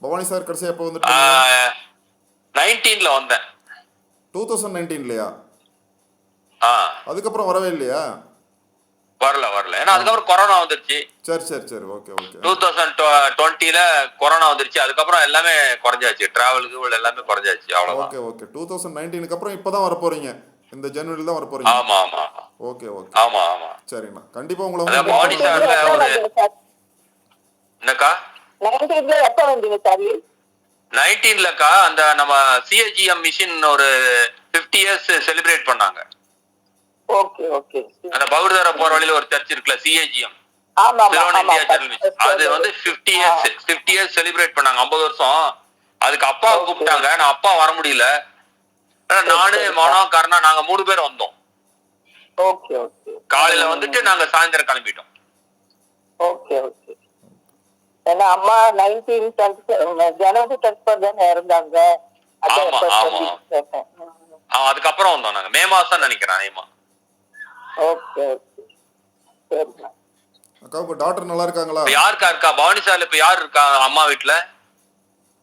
பவானி சார் கடைசியா எப்ப வந்துட்டு போனீங்க? 19ல வந்தேன். 2019லயா? அதுக்கப்புறம் வரவே இல்லையா? வரல. ஏன்னா அதுக்கப்புறம் கொரோனா வந்துருச்சு. சரி ஓகே 2020ல கொரோனா வந்துருச்சு. அதுக்கப்புறம் எல்லாமே குறைஞ்சாச்சு. டிராவலுக்கு எல்லாமே குறைஞ்சாச்சு. அவ்வளவுதான். ஓகே 2019க்கு அப்புறம் இப்பதான் வர போறீங்க. இந்த ஜனவரில தான் வர போறீங்க. ஆமா. ஓகே. சரிண்ணா. கண்டிப்பா உங்களை வந்து பவானி சார்ல ஒரு என்னக்கா 19ல எப்ப வந்தீங்க சார்லி? 19லக்கா அந்த நம்ம சிஎஜிஎம் மிஷின் ஒரு 50 இயர்ஸ் செலிப்ரேட் பண்ணாங்க. ஓகே. அந்த பவுர்தர போற வழியில ஒரு சர்ச் இருக்குல்ல, சிஏஜிஎம். ஆமா. அது வந்து 50 இயர்ஸ் செலிப்ரேட் பண்ணாங்க. 50 வருஷம். அதுக்கு அப்பா கூப்பிட்டாங்க. நான் அப்பா வர முடியல. நானு மனோ கருணா நாங்க 3 பேர் வந்தோம். ஓகே. காலையில வந்துட்டு நாங்க சாயந்தரம் கிளம்பிட்டோம். ஓகே. ஏன்னா அம்மா 19 ஜனவரி 24 தானே இருந்தாங்க. ஆமா. அதுக்கப்புறம் வந்தோம் நாங்க. மே மாசம் நினைக்கிறேன். அநேகமா. ஓகே. சரிண்ணா. அக்கா உங்க டாக்டர் நல்லா இருக்காங்களா? யாருக்கா இருக்கா பவானி சார்ல? இப்ப யாரு இருக்கா அம்மா வீட்டுல?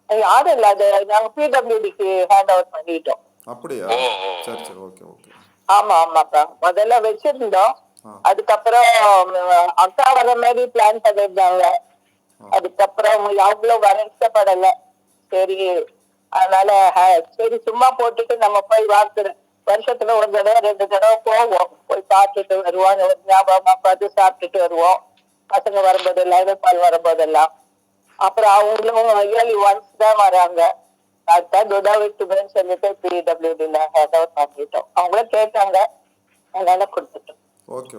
யாரும் இல்ல, அது நாங்க பிடபிள்யூடிக்கு ஹேண்ட் ஓவர் பண்ணிட்டோம். அப்படியா? சரி ஓகே. ஆமாப்பா. முதல்ல வச்சிருந்தோம். அதுக்கப்புறம் அக்கா வர மாதிரி பிளான் பண்ணிருந்தாங்க. அதுக்கப்புறம் அவ்வளவு வர இஷ்டப்படல. சரி, அதனால சரி சும்மா போட்டுட்டு நம்ம போய் வருஷத்துல ஒரு தடவை 2 தடவை போவோம். போய் பார்த்துட்டு வருவோம். ஞாபகமா பார்த்து சாப்பிட்டுட்டு வருவோம். பசங்க வரும்போதெல்லாம் பால் வரும்போதெல்லாம். அப்புறம் அவங்களும் இயர்லி ஒன்ஸ் தான் வராங்க. அதுதான் துதாவிட்டுன்னு சொல்லிட்டு பிடபிள்யூடில ஹேண்ட் ஓவர் பண்ணிட்டோம். அவங்களும் கேட்டாங்க, அதனால கொடுத்துட்டோம். ஓகே.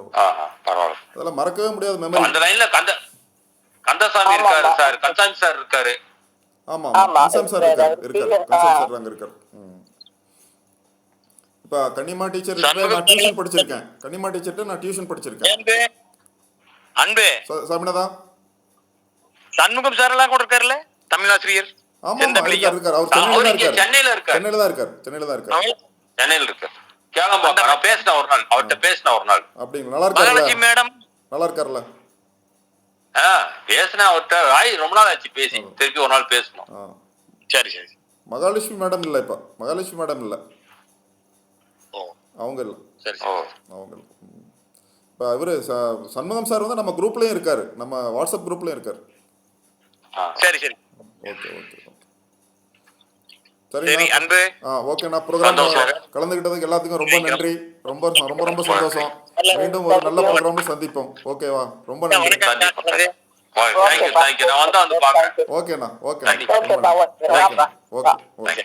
அதெல்லாம் மறக்கவே முடியாத மெமரி. அந்த லைன்ல கந்தசாமி இருக்காரு சார். கந்தசாமி சார் இருக்காரு. ஆமா. கந்தசாமி சார் இருக்காரு. இப்ப கன்னிமா டீச்சர் நான் டியூஷன் படிச்சிருக்கேன். கன்னிமா டீச்சர்ட்ட நான் டியூஷன் படிச்சிருக்கேன். அன்பு சாமினதா சண்முகம் சார் எல்லாம் கூட இருக்காருல்ல, தமிழ் ஆசிரியர். ஆமா இருக்காரு. அவர் சென்னையில தான் இருக்காரு. நான் பேசினேன் ஒரு நாள். அவர்கிட்ட பேசினேன் ஒரு நாள். அப்படிங்களா? நல்லா இருக்காரு மேடம். நல்லா இருக்காருல்ல? பேசினேன் அவர்கிட்ட. ரொம்ப நாள் ஆச்சு பேசி. திருப்பி ஒரு நாள் பேசணும். சரி. மகாலட்சுமி மேடம் இல்ல. இப்ப மகாலட்சுமி மேடம் இல்ல. அவங்க இல்ல. சரி. அவங்க இல்ல. இப்ப இவரு சண்முகம் சார் வந்து நம்ம குரூப்லயும் இருக்காரு. நம்ம வாட்ஸ்அப் குரூப்லயும் இருக்காரு. சரி. ஓகே. சரி அன்பு. ஓகேண்ணா. ப்ரோக்ராம் கலந்துகிட்டதுக்கு எல்லாத்துக்கும் ரொம்ப நன்றி. ரொம்ப சந்தோஷம். மீண்டும் ஒரு நல்ல ப்ரோக்ராம்ல சந்திப்போம். ஓகேவா? ரொம்ப நன்றி. ஓகேண்ணா. ஓகே. ஓகே.